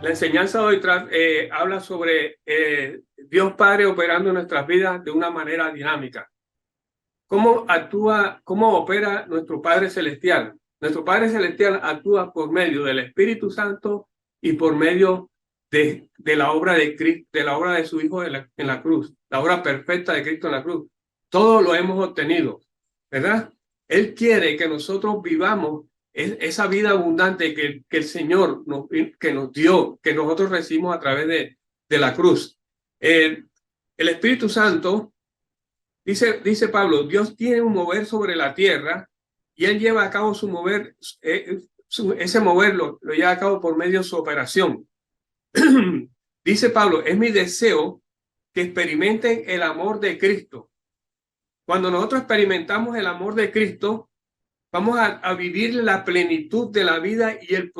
La enseñanza de hoy habla sobre Dios Padre operando en nuestras vidas de una manera dinámica. ¿Cómo actúa, cómo opera nuestro Padre Celestial? Nuestro Padre Celestial actúa por medio del Espíritu Santo y por medio de la obra de Cristo, de la obra de su Hijo en la cruz, la obra perfecta de Cristo en la cruz. Todo lo hemos obtenido, ¿verdad? Él quiere que nosotros vivamos esa vida abundante que el Señor que nos dio, que nosotros recibimos a través de la cruz. El Espíritu Santo, dice Pablo, Dios tiene un mover sobre la tierra y Él lleva a cabo su mover, ese mover lo lleva a cabo por medio de su operación. Dice Pablo, es mi deseo que experimenten el amor de Cristo. Cuando nosotros experimentamos el amor de Cristo, vamos a vivir la plenitud de la vida y el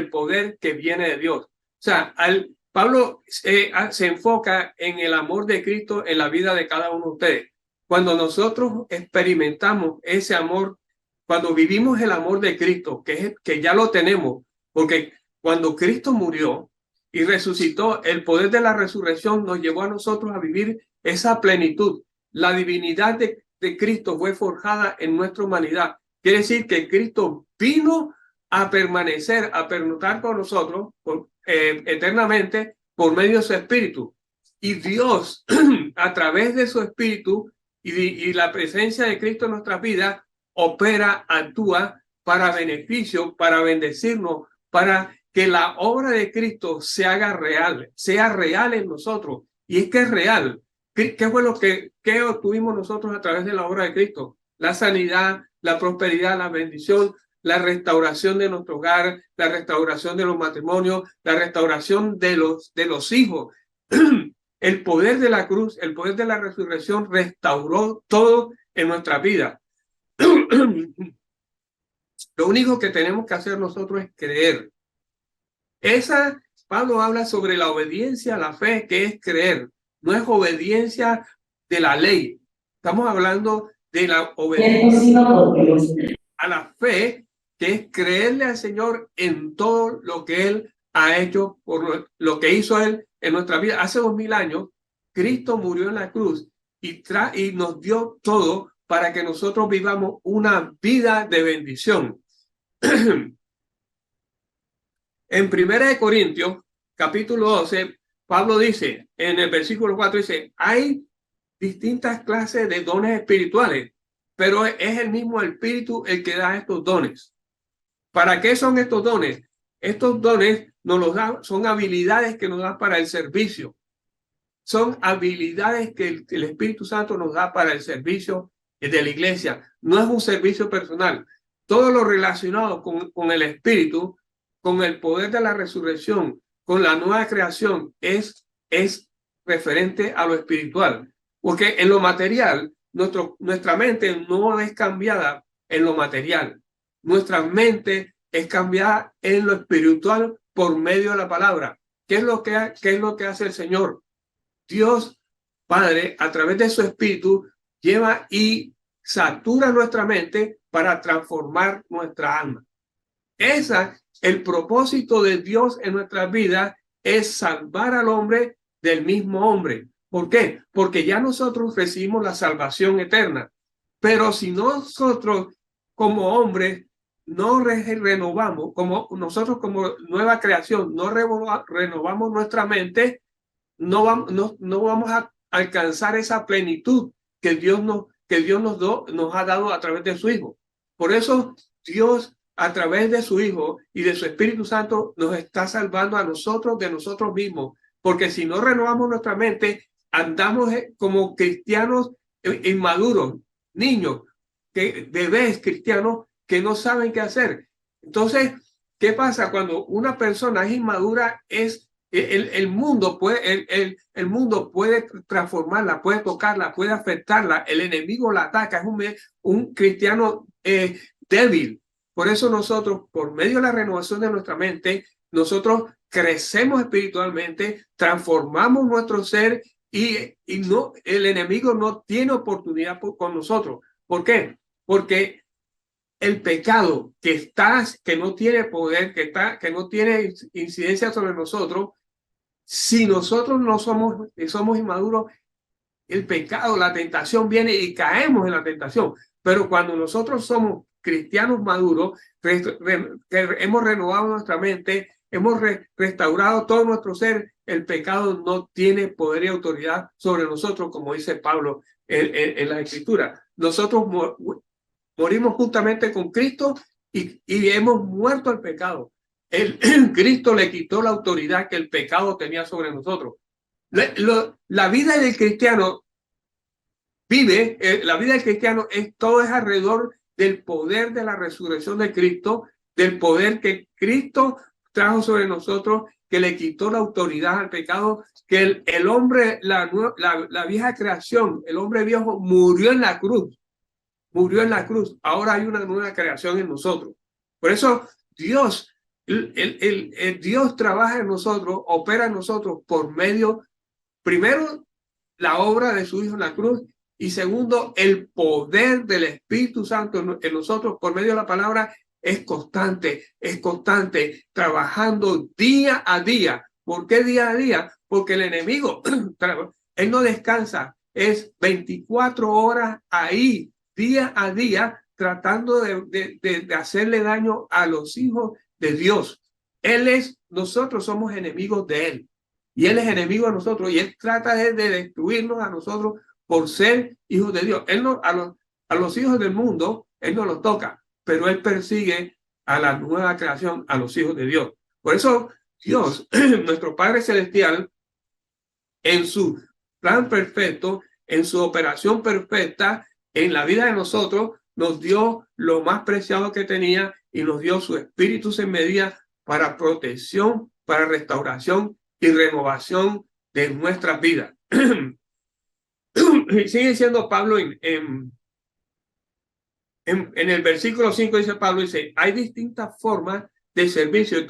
poder que viene de Dios. O sea, Pablo se enfoca en el amor de Cristo en la vida de cada uno de ustedes. Cuando nosotros experimentamos ese amor, cuando vivimos el amor de Cristo, que ya lo tenemos, porque cuando Cristo murió y resucitó, el poder de la resurrección nos llevó a nosotros a vivir esa plenitud. La divinidad de Cristo fue forjada en nuestra humanidad. Quiere decir que Cristo vino a permanecer, a pernoctar con nosotros eternamente por medio de su Espíritu. Y Dios, a través de su Espíritu y la presencia de Cristo en nuestras vidas, opera, actúa para beneficio, para bendecirnos, para que la obra de Cristo se haga real, sea real en nosotros. Y es que es real. ¿Qué fue lo que obtuvimos nosotros a través de la obra de Cristo? La sanidad, la prosperidad, la bendición, la restauración de nuestro hogar, la restauración de los matrimonios, la restauración de los hijos. El poder de la cruz, el poder de la resurrección restauró todo en nuestra vida. Lo único que tenemos que hacer nosotros es creer. Pablo habla sobre la obediencia a la fe, que es creer. No es obediencia de la ley. Estamos hablando de la obediencia a la fe, que es creerle al Señor en todo lo que Él ha hecho, por lo que hizo Él en nuestra vida. Hace 2000 años, Cristo murió en la cruz y nos dio todo para que nosotros vivamos una vida de bendición. En 1 Corintios, capítulo 12, Pablo dice, en el versículo 4, dice, hay distintas clases de dones espirituales, pero es el mismo Espíritu el que da estos dones. ¿Para qué son estos dones? Estos dones nos los dan, son habilidades que nos da para el servicio. Son habilidades que el Espíritu Santo nos da para el servicio de la iglesia. No es un servicio personal. Todo lo relacionado con el Espíritu, con el poder de la resurrección, con la nueva creación, es referente a lo espiritual. Porque en lo material, nuestra mente no es cambiada en lo material. Nuestra mente es cambiada en lo espiritual por medio de la palabra. ¿Qué es lo que hace el Señor? Dios Padre, a través de su Espíritu, lleva y satura nuestra mente para transformar nuestra alma. El propósito de Dios en nuestras vidas es salvar al hombre del mismo hombre. ¿Por qué? Porque ya nosotros recibimos la salvación eterna. Pero si nosotros como hombres no renovamos, como nosotros como nueva creación, no renovamos nuestra mente, no vamos a alcanzar esa plenitud que Dios nos ha dado a través de su Hijo. Por eso Dios, a través de su Hijo y de su Espíritu Santo, nos está salvando a nosotros de nosotros mismos. Porque si no renovamos nuestra mente, andamos como cristianos inmaduros, niños, bebés cristianos que no saben qué hacer. Entonces, ¿qué pasa cuando una persona es inmadura? El mundo puede transformarla, puede tocarla, puede afectarla. El enemigo la ataca, es un cristiano débil. Por eso nosotros, por medio de la renovación de nuestra mente, nosotros crecemos espiritualmente, transformamos nuestro ser y el enemigo no tiene oportunidad con nosotros. ¿Por qué? Porque el pecado que no tiene poder, que no tiene incidencia sobre nosotros, si nosotros no somos inmaduros, el pecado, la tentación viene y caemos en la tentación. Pero cuando nosotros somos cristianos maduros, hemos renovado nuestra mente, hemos restaurado todo nuestro ser, el pecado no tiene poder y autoridad sobre nosotros, como dice Pablo en la Escritura. Nosotros morimos juntamente con Cristo y hemos muerto al pecado. Cristo le quitó la autoridad que el pecado tenía sobre nosotros. La vida del cristiano la vida del cristiano todo es alrededor del poder de la resurrección de Cristo, del poder que Cristo trajo sobre nosotros, que le quitó la autoridad al pecado, que el hombre, la vieja creación, el hombre viejo murió en la cruz. Murió en la cruz. Ahora hay una nueva creación en nosotros. Por eso Dios, Dios trabaja en nosotros, opera en nosotros por medio, primero, la obra de su Hijo en la cruz, y segundo, el poder del Espíritu Santo en nosotros por medio de la palabra es constante, trabajando día a día. ¿Por qué día a día? Porque el enemigo, él no descansa, es 24 horas ahí, día a día, tratando de hacerle daño a los hijos de Dios. Nosotros somos enemigos de él, y él es enemigo de nosotros, y él trata de destruirnos a nosotros por ser hijos de Dios. Él no, a los hijos del mundo, él no los toca, pero él persigue a la nueva creación, a los hijos de Dios. Por eso Dios, nuestro Padre Celestial, en su plan perfecto, en su operación perfecta, en la vida de nosotros, nos dio lo más preciado que tenía y nos dio su Espíritu sin medida para protección, para restauración y renovación de nuestras vidas. Sigue diciendo Pablo en el versículo 5, dice Pablo, dice, hay distintas formas de servicio,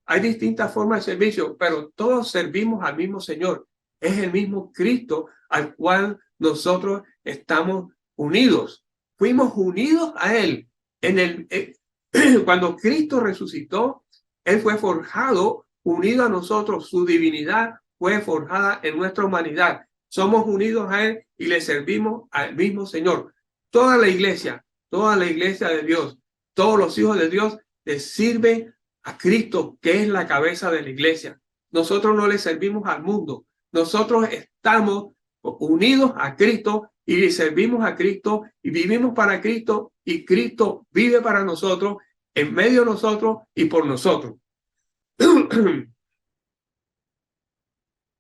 hay distintas formas de servicio, pero todos servimos al mismo Señor. Es el mismo Cristo al cual nosotros estamos unidos. Fuimos unidos a Él. Cuando Cristo resucitó, Él fue forjado, unido a nosotros. Su divinidad fue forjada en nuestra humanidad. Somos unidos a Él y le servimos al mismo Señor. Toda la iglesia de Dios, todos los hijos de Dios le sirven a Cristo, que es la cabeza de la iglesia. Nosotros no le servimos al mundo. Nosotros estamos unidos a Cristo y le servimos a Cristo y vivimos para Cristo, y Cristo vive para nosotros, en medio de nosotros y por nosotros.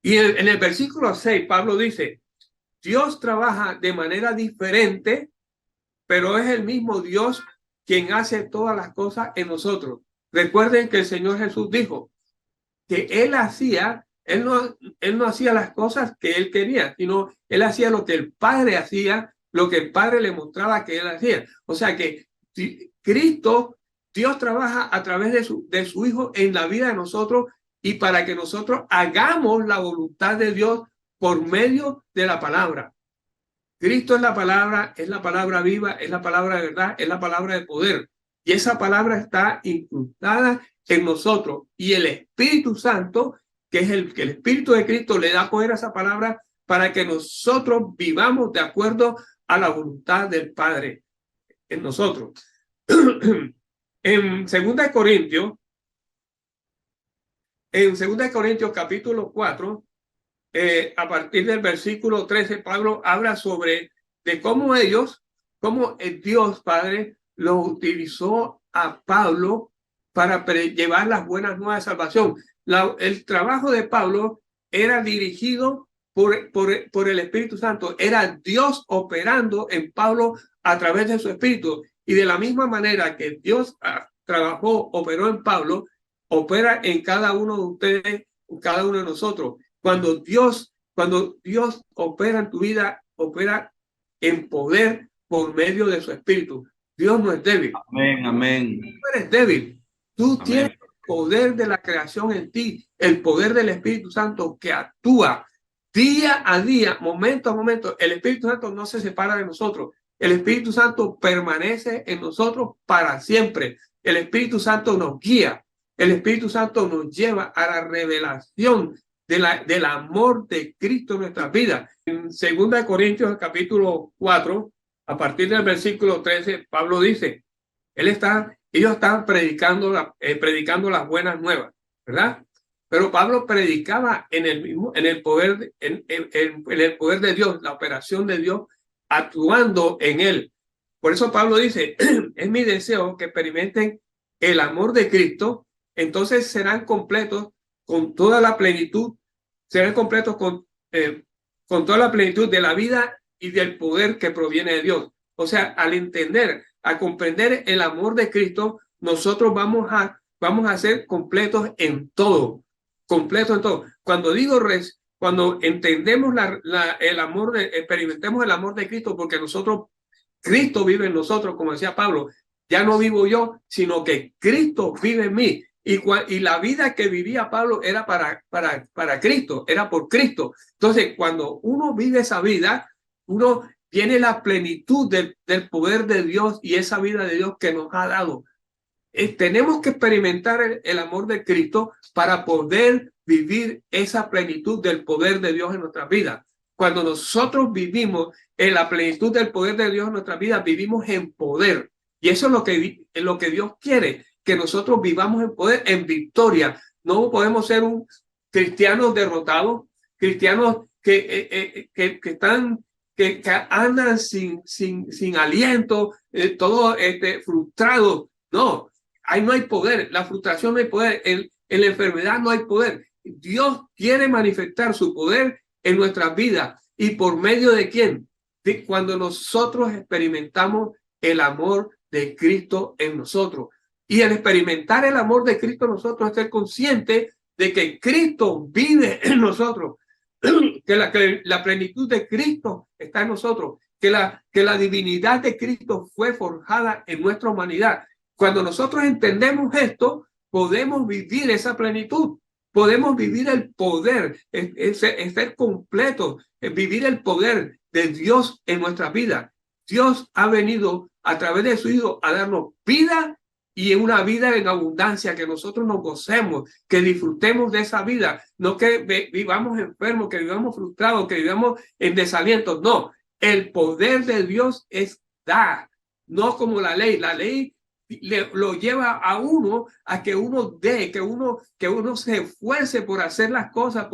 Y en el versículo 6, Pablo dice, Dios trabaja de manera diferente, pero es el mismo Dios quien hace todas las cosas en nosotros. Recuerden que el Señor Jesús dijo que Él no hacía las cosas que Él quería, sino Él hacía lo que el Padre hacía, lo que el Padre le mostraba que Él hacía. O sea que Cristo, Dios trabaja a través de su Hijo en la vida de nosotros, y para que nosotros hagamos la voluntad de Dios por medio de la palabra. Cristo es la palabra viva, es la palabra de verdad, es la palabra de poder. Y esa palabra está incrustada en nosotros. Y el Espíritu Santo, que es el Espíritu de Cristo, le da poder a esa palabra para que nosotros vivamos de acuerdo a la voluntad del Padre en nosotros. En 2 Corintios capítulo 4, a partir del versículo 13, Pablo habla sobre de cómo el Dios Padre lo utilizó a Pablo para llevar las buenas nuevas de salvación. El trabajo de Pablo era dirigido por el Espíritu Santo. Era Dios operando en Pablo a través de su Espíritu. Y de la misma manera que Dios operó en Pablo, opera en cada uno de ustedes, en cada uno de nosotros. Cuando Dios opera en tu vida, opera en poder por medio de su Espíritu. Dios no es débil. Amén, amén. Tú eres débil. Tú tienes el poder de la creación en ti, el poder del Espíritu Santo que actúa día a día, momento a momento. El Espíritu Santo no se separa de nosotros. El Espíritu Santo permanece en nosotros para siempre. El Espíritu Santo nos guía. El Espíritu Santo nos lleva a la revelación del amor de Cristo en nuestras vidas. En 2 Corintios capítulo 4, a partir del versículo 13, Pablo dice, ellos están predicando las buenas nuevas, ¿verdad? Pero Pablo predicaba en el poder de Dios, la operación de Dios actuando en él. Por eso Pablo dice, es mi deseo que experimenten el amor de Cristo, entonces serán completos con toda la plenitud, serán completos con toda la plenitud de la vida y del poder que proviene de Dios. O sea, al entender, a comprender el amor de Cristo, nosotros vamos a ser completos en todo, completos en todo. Cuando entendemos el amor, experimentemos el amor de Cristo, porque Cristo vive en nosotros, como decía Pablo, ya no vivo yo, sino que Cristo vive en mí. Y la vida que vivía Pablo era para Cristo, era por Cristo. Entonces, cuando uno vive esa vida, uno tiene la plenitud del poder de Dios y esa vida de Dios que nos ha dado. Tenemos que experimentar el amor de Cristo para poder vivir esa plenitud del poder de Dios en nuestras vidas. Cuando nosotros vivimos en la plenitud del poder de Dios en nuestras vidas, vivimos en poder. Y eso es lo que Dios quiere, que nosotros vivamos en poder, en victoria. No podemos ser un cristianos derrotados, cristianos que andan sin aliento, todo frustrado. No, ahí no hay poder, la frustración no hay poder, en la enfermedad no hay poder. Dios quiere manifestar su poder en nuestras vidas. ¿Y por medio de quién? Cuando nosotros experimentamos el amor de Cristo en nosotros. Y al experimentar el amor de Cristo en nosotros, es ser consciente de que Cristo vive en nosotros, que la plenitud de Cristo está en nosotros, que la divinidad de Cristo fue forjada en nuestra humanidad. Cuando nosotros entendemos esto, podemos vivir esa plenitud, podemos vivir el poder, ser completos, vivir el poder de Dios en nuestra vida. Dios ha venido a través de su Hijo a darnos vida y una vida en abundancia, que nosotros nos gocemos, que disfrutemos de esa vida, no que vivamos enfermos, que vivamos frustrados, que vivamos en desaliento. No, el poder de Dios es dar, no como la ley. La ley lo lleva a uno a que uno dé, que uno se esfuerce por hacer las cosas.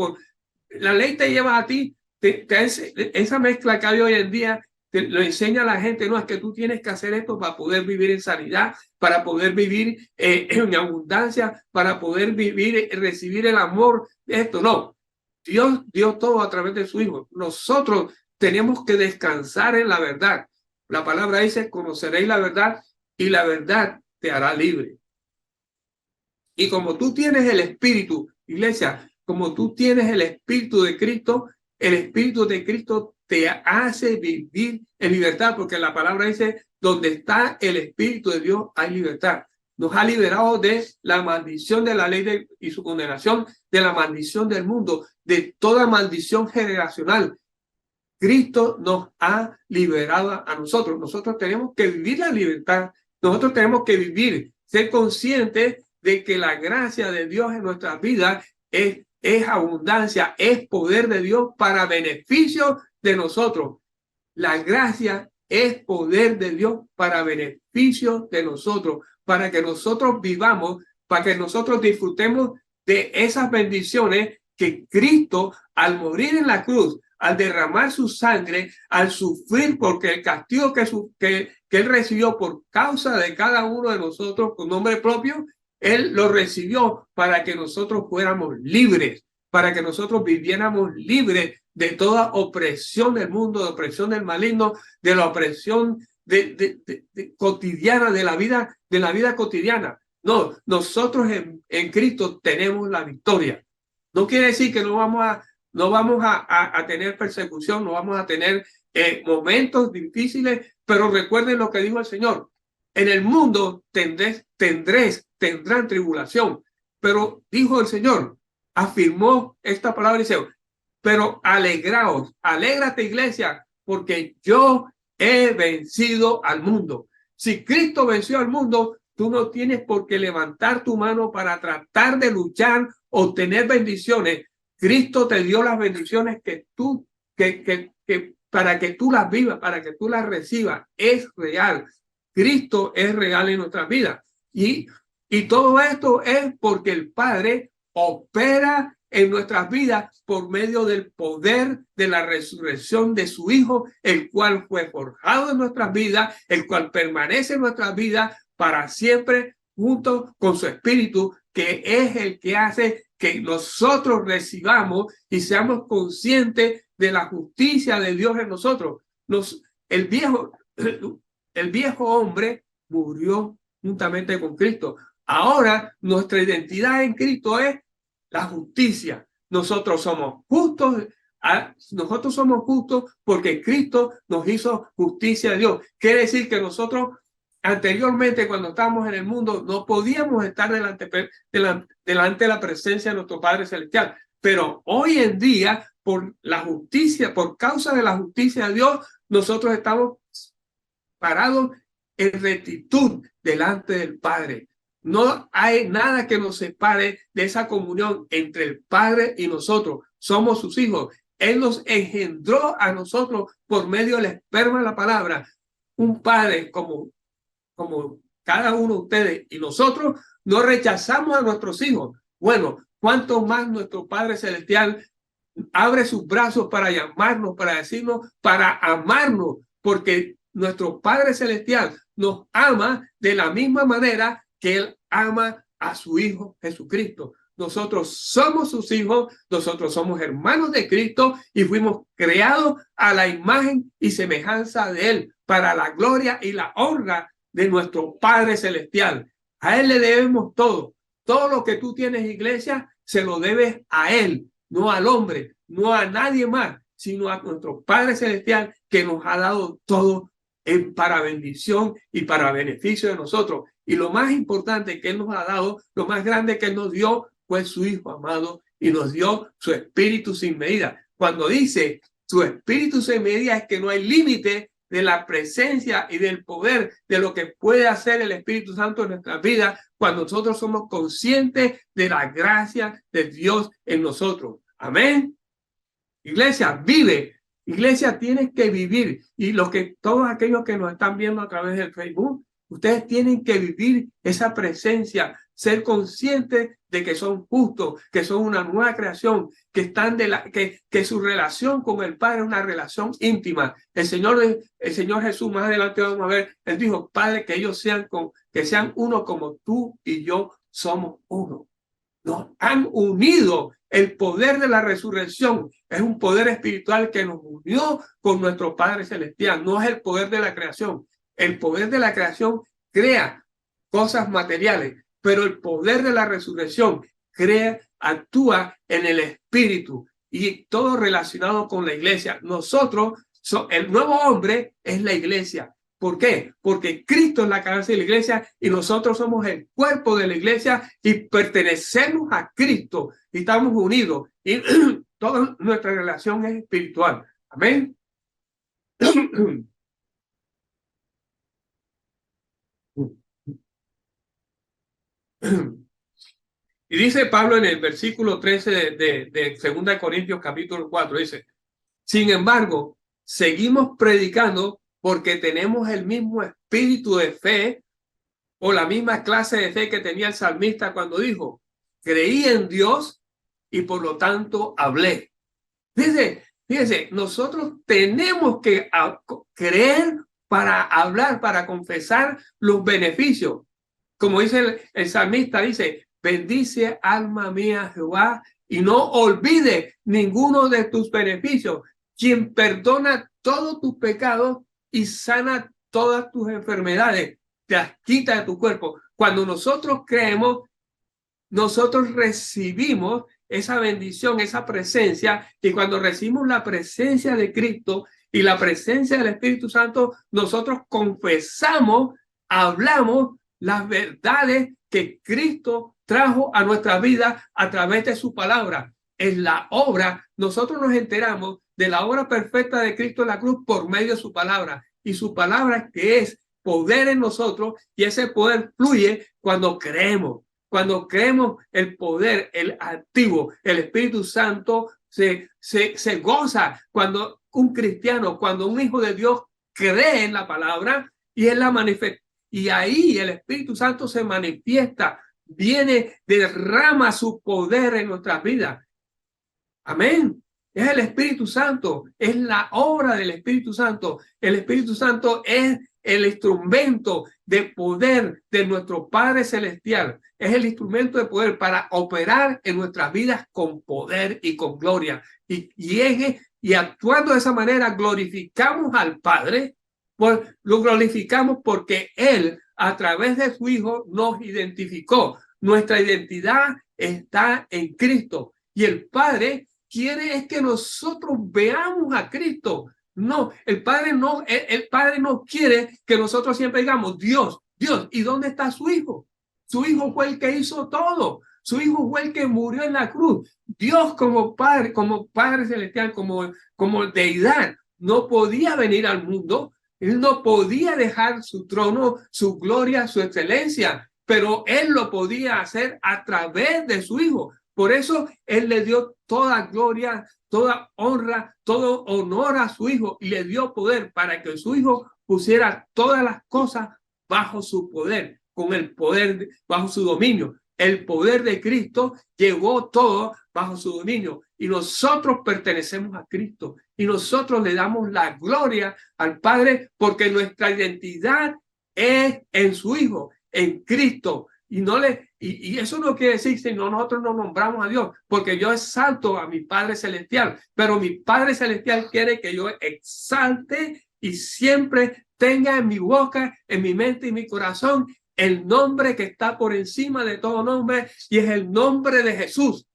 La ley te lleva a ti, esa mezcla que hay hoy en día, lo enseña a la gente, no, es que tú tienes que hacer esto para poder vivir en sanidad, para poder vivir en abundancia, para poder recibir el amor. Esto no, Dios dio todo a través de su Hijo. Nosotros tenemos que descansar en la verdad. La palabra dice, conoceréis la verdad y la verdad te hará libre. Y como tú tienes el Espíritu, iglesia, como tú tienes el Espíritu de Cristo, el Espíritu de Cristo te hace vivir en libertad, porque la palabra dice, donde está el Espíritu de Dios hay libertad. Nos ha liberado de la maldición de la ley y su condenación, de la maldición del mundo, de toda maldición generacional. Cristo nos ha liberado a nosotros. Nosotros tenemos que vivir la libertad. Nosotros tenemos que ser conscientes de que la gracia de Dios en nuestras vidas es abundancia, es poder de Dios para beneficio de nosotros. La gracia es poder de Dios para beneficio de nosotros, para que nosotros vivamos, para que nosotros disfrutemos de esas bendiciones que Cristo, al morir en la cruz, al derramar su sangre, al sufrir, porque el castigo que él recibió por causa de cada uno de nosotros con nombre propio, él lo recibió para que nosotros fuéramos libres, para que nosotros viviéramos libres de toda opresión del mundo, de opresión del maligno, de la opresión cotidiana, de la vida cotidiana. No, nosotros en Cristo tenemos la victoria. No quiere decir que no vamos a tener persecución, no vamos a tener momentos difíciles, pero recuerden lo que dijo el Señor. En el mundo tendrán tribulación, pero dijo el Señor, afirmó esta palabra, dice, pero alegraos, alégrate iglesia, porque yo he vencido al mundo. Si Cristo venció al mundo, tú no tienes por qué levantar tu mano para tratar de luchar, obtener bendiciones. Cristo te dio las bendiciones que tú, para que tú las vivas, para que tú las recibas. Es real. Cristo es real en nuestras vidas. Y todo esto es porque el Padre opera en nuestras vidas por medio del poder de la resurrección de su Hijo, el cual fue forjado en nuestras vidas, el cual permanece en nuestras vidas para siempre, junto con su Espíritu, que es el que hace que nosotros recibamos y seamos conscientes de la justicia de Dios en nosotros. El viejo hombre murió juntamente con Cristo. Ahora nuestra identidad en Cristo es la justicia. Nosotros somos justos porque Cristo nos hizo justicia de Dios. Quiere decir que nosotros anteriormente, cuando estábamos en el mundo, no podíamos estar delante de la presencia de nuestro Padre Celestial. Pero hoy en día, por la justicia, por causa de la justicia de Dios, nosotros estamos parados en rectitud delante del Padre. No hay nada que nos separe de esa comunión entre el Padre y nosotros. Somos sus hijos. Él nos engendró a nosotros por medio del esperma de la palabra. Un padre como cada uno de ustedes y nosotros no rechazamos a nuestros hijos. Bueno, cuánto más nuestro Padre Celestial abre sus brazos para llamarnos, para decirnos, para amarnos, porque nuestro Padre Celestial nos ama de la misma manera que Él ama a su Hijo Jesucristo. Nosotros somos sus hijos, nosotros somos hermanos de Cristo y fuimos creados a la imagen y semejanza de Él para la gloria y la honra de nuestro Padre Celestial. A Él le debemos todo. Todo lo que tú tienes, iglesia, se lo debes a Él, no al hombre, no a nadie más, sino a nuestro Padre Celestial que nos ha dado todo para bendición y para beneficio de nosotros. Y lo más importante que Él nos ha dado, lo más grande que Él nos dio, fue su Hijo amado y nos dio su Espíritu sin medida. Cuando dice su Espíritu sin medida es que no hay límite de la presencia y del poder de lo que puede hacer el Espíritu Santo en nuestras vidas cuando nosotros somos conscientes de la gracia de Dios en nosotros. Amén. Iglesia, vive. Iglesia, tienes que vivir. Y todos aquellos que nos están viendo a través del Facebook, ustedes tienen que vivir esa presencia, ser conscientes de que son justos, que son una nueva creación, que están que su relación con el Padre es una relación íntima. El Señor Jesús, más adelante vamos a ver, Él dijo, Padre, que ellos sean uno como tú y yo somos uno. Nos han unido. El poder de la resurrección es un poder espiritual que nos unió con nuestro Padre Celestial. No es el poder de la creación. El poder de la creación crea cosas materiales, pero el poder de la resurrección actúa en el espíritu y todo relacionado con la iglesia. Nosotros, el nuevo hombre es la iglesia. ¿Por qué? Porque Cristo es la cabeza de la iglesia y nosotros somos el cuerpo de la iglesia y pertenecemos a Cristo y estamos unidos y toda nuestra relación es espiritual. Amén. Y dice Pablo en el versículo 13 de 2 Corintios capítulo 4, dice, sin embargo, seguimos predicando porque tenemos el mismo espíritu de fe o la misma clase de fe que tenía el salmista cuando dijo, creí en Dios y por lo tanto hablé. Fíjense, nosotros tenemos que creer para hablar, para confesar los beneficios. Como dice el salmista, dice, bendice alma mía Jehová y no olvide ninguno de tus beneficios, quien perdona todos tus pecados y sana todas tus enfermedades, te las quita de tu cuerpo. Cuando nosotros creemos, nosotros recibimos esa bendición, esa presencia, y cuando recibimos la presencia de Cristo y la presencia del Espíritu Santo, nosotros confesamos, hablamos las verdades que Cristo trajo a nuestra vida a través de su palabra. En la obra, nosotros nos enteramos de la obra perfecta de Cristo en la cruz por medio de su palabra. y su palabra, que es poder en nosotros, y ese poder fluye cuando creemos. Cuando creemos el poder, el activo, el Espíritu Santo se goza cuando un cristiano, cuando un hijo de Dios cree en la palabra y en la manifiesta. Y ahí el Espíritu Santo se manifiesta, viene, derrama su poder en nuestras vidas. Amén. Es el Espíritu Santo, es la obra del Espíritu Santo. El Espíritu Santo es el instrumento de poder de nuestro Padre Celestial. Es el instrumento de poder para operar en nuestras vidas con poder y con gloria. Y actuando de esa manera, glorificamos al Padre. Lo glorificamos porque Él, a través de su Hijo, nos identificó. Nuestra identidad está en Cristo. Y el Padre quiere es que nosotros veamos a Cristo. No, el Padre no quiere que nosotros siempre digamos, Dios, Dios, ¿y dónde está su Hijo? Su Hijo fue el que hizo todo. Su Hijo fue el que murió en la cruz. Dios como Padre Celestial, como deidad, no podía venir al mundo. Él no podía dejar su trono, su gloria, su excelencia, pero Él lo podía hacer a través de su Hijo. Por eso Él le dio toda gloria, toda honra, todo honor a su Hijo y le dio poder para que su Hijo pusiera todas las cosas bajo su poder, con el poder, bajo su dominio. El poder de Cristo llevó todo bajo su dominio y nosotros pertenecemos a Cristo y nosotros le damos la gloria al Padre porque nuestra identidad es en su Hijo, en Cristo. Y eso no quiere decir que nosotros no nombramos a Dios, porque yo exalto a mi Padre Celestial, pero mi Padre Celestial quiere que yo exalte y siempre tenga en mi boca, en mi mente y mi corazón el nombre que está por encima de todo nombre, y es el nombre de Jesús.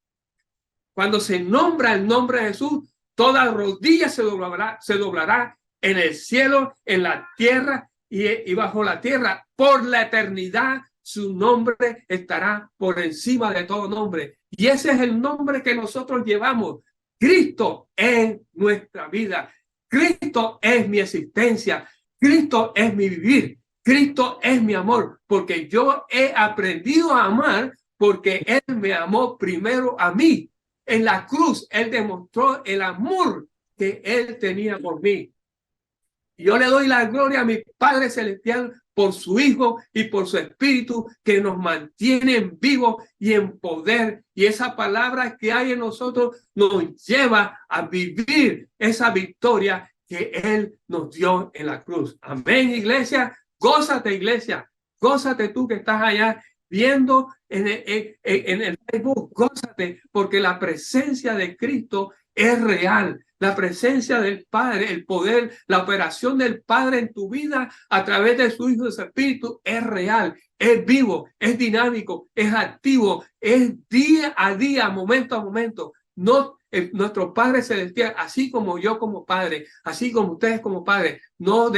Cuando se nombra el nombre de Jesús, toda rodilla se doblará en el cielo, en la tierra y bajo la tierra, por la eternidad. Su nombre estará por encima de todo nombre. Y ese es el nombre que nosotros llevamos. Cristo es nuestra vida. Cristo es mi existencia. Cristo es mi vivir. Cristo es mi amor. Porque yo he aprendido a amar porque Él me amó primero a mí. En la cruz, Él demostró el amor que Él tenía por mí. Yo le doy la gloria a mi Padre Celestial por su Hijo y por su Espíritu que nos mantiene vivos y en poder. Y esa palabra que hay en nosotros nos lleva a vivir esa victoria que Él nos dio en la cruz. Amén, iglesia. Gózate, iglesia. Gózate tú que estás allá viendo en el Facebook. Gózate porque la presencia de Cristo es real. La presencia del Padre, el poder, la operación del Padre en tu vida a través de su Hijo y su Espíritu es real, es vivo, es dinámico, es activo, es día a día, momento a momento. No, nuestro Padre Celestial, así como yo como Padre, así como ustedes como padres, no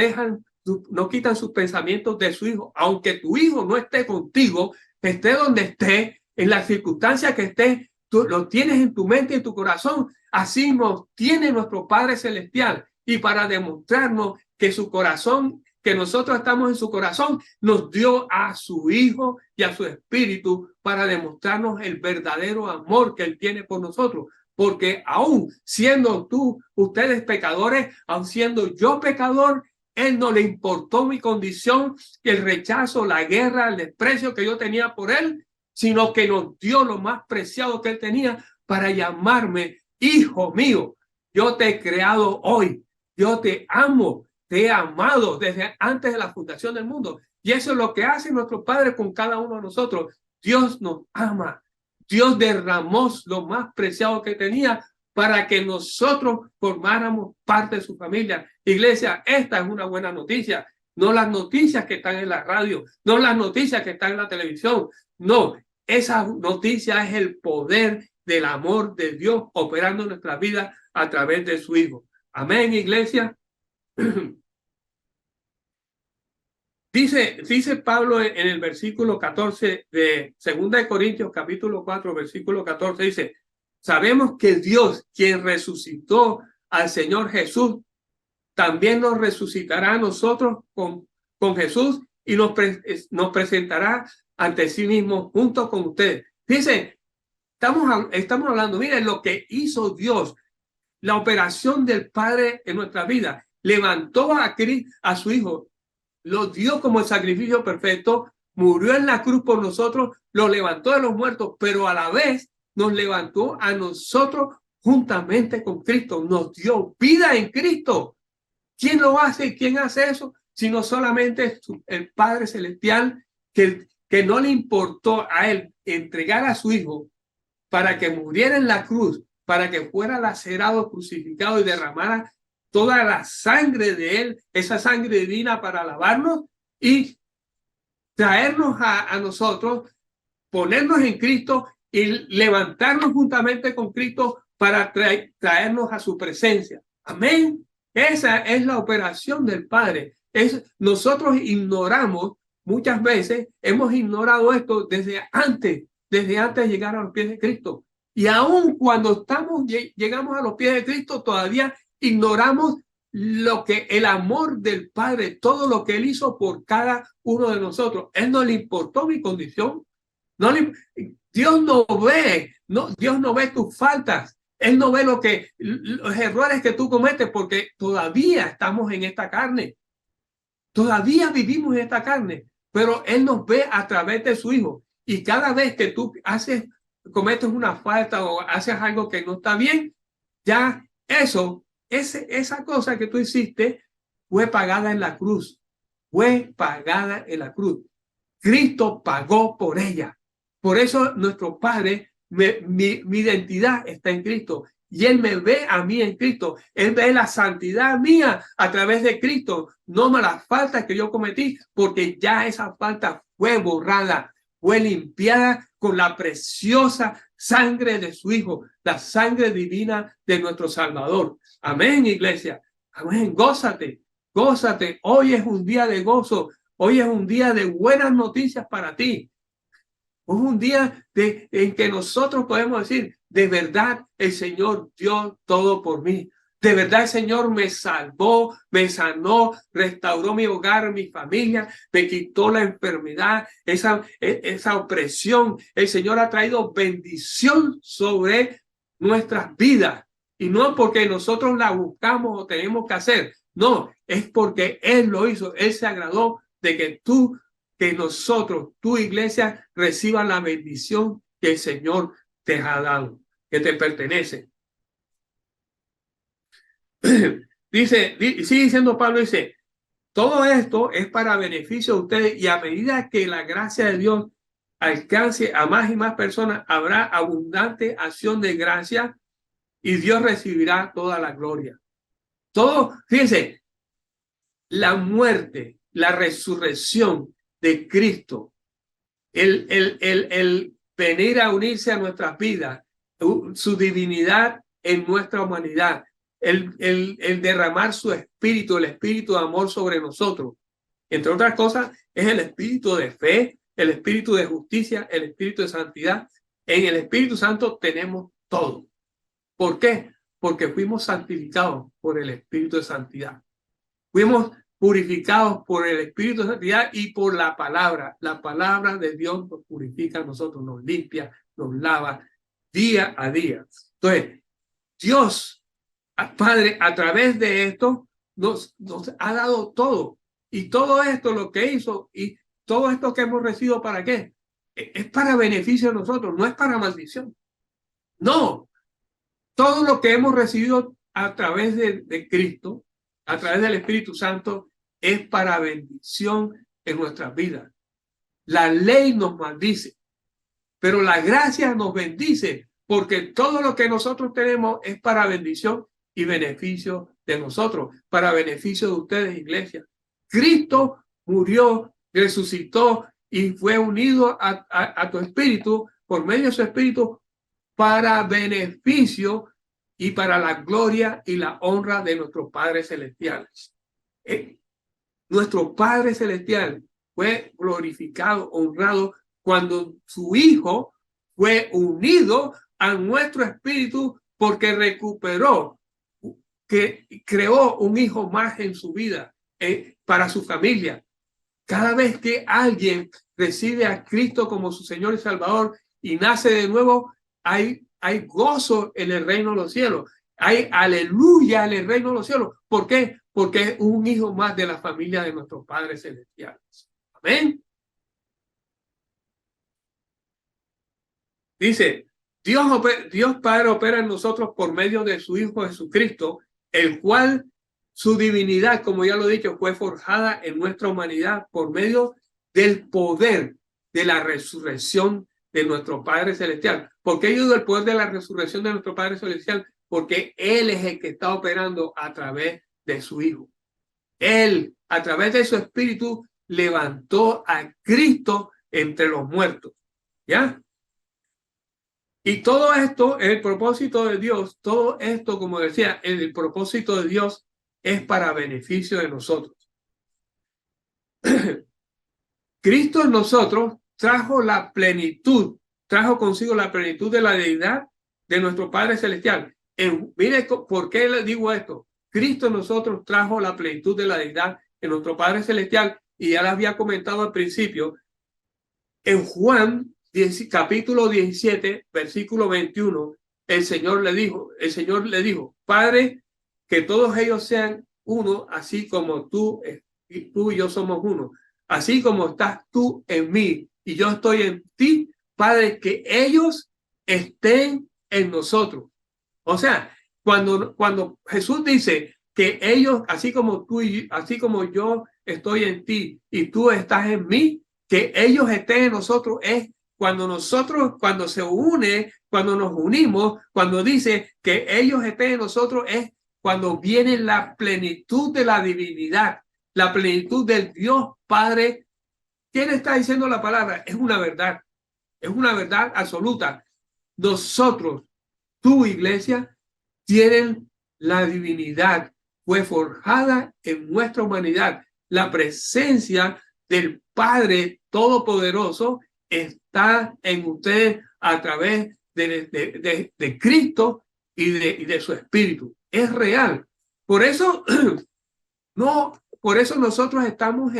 quitan sus pensamientos de su Hijo, aunque tu Hijo no esté contigo, esté donde esté, en la circunstancia que esté, tú lo tienes en tu mente y en tu corazón. Así nos tiene nuestro Padre Celestial, y para demostrarnos que su corazón, que nosotros estamos en su corazón, nos dio a su Hijo y a su Espíritu para demostrarnos el verdadero amor que Él tiene por nosotros. Porque aún siendo ustedes pecadores, aún siendo yo pecador, Él no le importó mi condición, el rechazo, la guerra, el desprecio que yo tenía por Él, sino que nos dio lo más preciado que Él tenía para llamarme Hijo mío. Yo te he creado hoy, yo te amo, te he amado desde antes de la fundación del mundo. Y eso es lo que hace nuestro Padre con cada uno de nosotros. Dios nos ama. Dios derramó lo más preciado que tenía para que nosotros formáramos parte de su familia. Iglesia, esta es una buena noticia. No las noticias que están en la radio, no las noticias que están en la televisión. No, esa noticia es el poder del amor de Dios operando en nuestra vida a través de su Hijo. Amén, iglesia. Dice Pablo en el versículo 14 de 2 Corintios capítulo 4, versículo 14, dice: sabemos que Dios, quien resucitó al Señor Jesús, también nos resucitará a nosotros con Jesús y nos presentará ante sí mismo junto con ustedes. Fíjense, estamos hablando, miren lo que hizo Dios, la operación del Padre en nuestra vida. Levantó a su Hijo, lo dio como el sacrificio perfecto, murió en la cruz por nosotros, lo levantó de los muertos, pero a la vez nos levantó a nosotros juntamente con Cristo, nos dio vida en Cristo. ¿Quién lo hace? ¿Quién hace eso? Sino solamente el Padre Celestial, que no le importó a él entregar a su Hijo para que muriera en la cruz, para que fuera lacerado, crucificado y derramara toda la sangre de él, esa sangre divina para lavarnos y traernos a nosotros, ponernos en Cristo y levantarnos juntamente con Cristo para traernos a su presencia. Amén. Esa es la operación del Padre. Nosotros ignoramos, muchas veces hemos ignorado esto desde antes de llegar a los pies de Cristo. Y aun cuando llegamos a los pies de Cristo, todavía ignoramos lo que el amor del Padre, todo lo que Él hizo por cada uno de nosotros. Él no le importó mi condición. Dios no ve tus faltas. Él no ve los errores que tú cometes, porque todavía estamos en esta carne. Todavía vivimos en esta carne, pero Él nos ve a través de su Hijo. Y cada vez que tú cometes una falta o haces algo que no está bien, ya esa cosa que tú hiciste fue pagada en la cruz. Fue pagada en la cruz. Cristo pagó por ella. Por eso nuestro Padre, mi identidad está en Cristo. Y Él me ve a mí en Cristo. Él ve la santidad mía a través de Cristo. No me las faltas que yo cometí, porque ya esa falta fue borrada, fue limpiada con la preciosa sangre de su Hijo, la sangre divina de nuestro Salvador. Amén, iglesia. Amén. Gózate, gózate. Hoy es un día de gozo. Hoy es un día de buenas noticias para ti. Es un día en que nosotros podemos decir, de verdad el Señor dio todo por mí. De verdad el Señor me salvó, me sanó, restauró mi hogar, mi familia, me quitó la enfermedad, esa opresión. El Señor ha traído bendición sobre nuestras vidas. Y no porque nosotros la buscamos o tenemos que hacer. No, es porque Él lo hizo. Él se agradó de que nosotros, tu iglesia, reciba la bendición que el Señor te ha dado, que te pertenece. Sigue diciendo Pablo, dice, todo esto es para beneficio de ustedes, y a medida que la gracia de Dios alcance a más y más personas, habrá abundante acción de gracia y Dios recibirá toda la gloria. Fíjense, la muerte, la resurrección de Cristo, el venir a unirse a nuestras vidas, su divinidad en nuestra humanidad, el derramar su espíritu, el espíritu de amor sobre nosotros, entre otras cosas, es el espíritu de fe, el espíritu de justicia, el espíritu de santidad. En el Espíritu Santo tenemos todo. ¿Por qué? Porque fuimos santificados por el espíritu de santidad. Fuimos purificados por el Espíritu de Santidad y por la palabra. La palabra de Dios nos purifica a nosotros, nos limpia, nos lava día a día. Entonces, Dios, Padre, a través de esto, nos ha dado todo. Y todo esto, lo que hizo, y todo esto que hemos recibido, ¿para qué? Es para beneficio de nosotros, no es para maldición. No, todo lo que hemos recibido a través de Cristo, a través del Espíritu Santo, es para bendición en nuestras vidas. La ley nos maldice, pero la gracia nos bendice, porque todo lo que nosotros tenemos es para bendición y beneficio de nosotros, para beneficio de ustedes, iglesia. Cristo murió, resucitó y fue unido a tu espíritu, por medio de su espíritu, para beneficio y para la gloria y la honra de nuestro Padre Celestial. Nuestro Padre Celestial fue glorificado, honrado, cuando su Hijo fue unido a nuestro espíritu, porque recuperó que creó un hijo más en su vida, para su familia. Cada vez que alguien recibe a Cristo como su Señor y Salvador y nace de nuevo, hay gozo en el reino de los cielos. Hay aleluya en el reino de los cielos. ¿Por qué? Porque es un hijo más de la familia de nuestros padres celestiales. Amén. Dice, Dios Padre opera en nosotros por medio de su Hijo Jesucristo, el cual su divinidad, como ya lo he dicho, fue forjada en nuestra humanidad por medio del poder de la resurrección de nuestro Padre Celestial. ¿Por qué digo el poder de la resurrección de nuestro Padre Celestial? Porque Él es el que está operando a través de su Hijo. Él, a través de su Espíritu, levantó a Cristo entre los muertos. ¿Ya? Y todo esto, el propósito de Dios, todo esto, como decía, el propósito de Dios es para beneficio de nosotros. Cristo en nosotros trajo la plenitud, trajo consigo la plenitud de la deidad de nuestro Padre Celestial. Mire, ¿por qué le digo esto? Cristo en nosotros trajo la plenitud de la deidad de nuestro Padre Celestial, y ya lo había comentado al principio. En Juan capítulo 17, versículo 21, el Señor le dijo, Padre, que todos ellos sean uno, así como tú y yo somos uno, así como estás tú en mí y yo estoy en ti, Padre, que ellos estén en nosotros. O sea, cuando Jesús dice que ellos, así como tú y así como yo estoy en ti y tú estás en mí, que ellos estén en nosotros, es cuando se une, cuando nos unimos, cuando dice que ellos estén en nosotros, es cuando viene la plenitud de la divinidad, la plenitud del Dios Padre. ¿Quién está diciendo la palabra? Es una verdad absoluta. Nosotros, tu iglesia, tienen la divinidad, fue forjada en nuestra humanidad. La presencia del Padre Todopoderoso está en ustedes a través de Cristo y de su Espíritu. Es real. Por eso, por eso nosotros estamos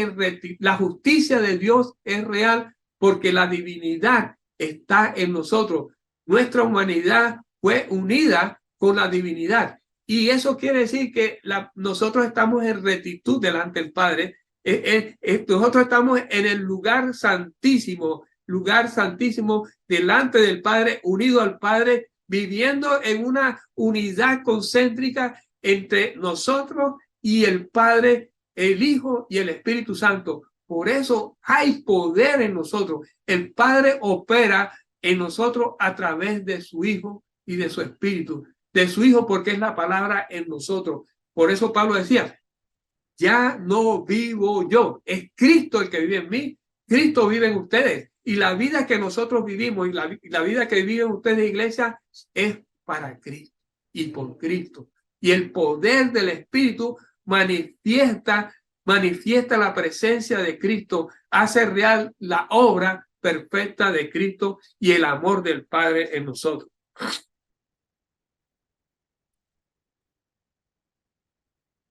la justicia de Dios es real, porque la divinidad está en nosotros. Nuestra humanidad fue unida con la divinidad. Y eso quiere decir que nosotros estamos en rectitud delante del Padre. Nosotros estamos en el lugar santísimo delante del Padre, unido al Padre, viviendo en una unidad concéntrica entre nosotros y el Padre, el Hijo y el Espíritu Santo. Por eso hay poder en nosotros. El Padre opera en nosotros a través de su Hijo y de su Espíritu. De su Hijo, porque es la palabra en nosotros. Por eso Pablo decía, ya no vivo yo, es Cristo el que vive en mí, Cristo vive en ustedes. Y la vida que nosotros vivimos y la vida que viven ustedes, iglesia, es para Cristo y por Cristo. Y el poder del Espíritu manifiesta la presencia de Cristo, hace real la obra perfecta de Cristo y el amor del Padre en nosotros.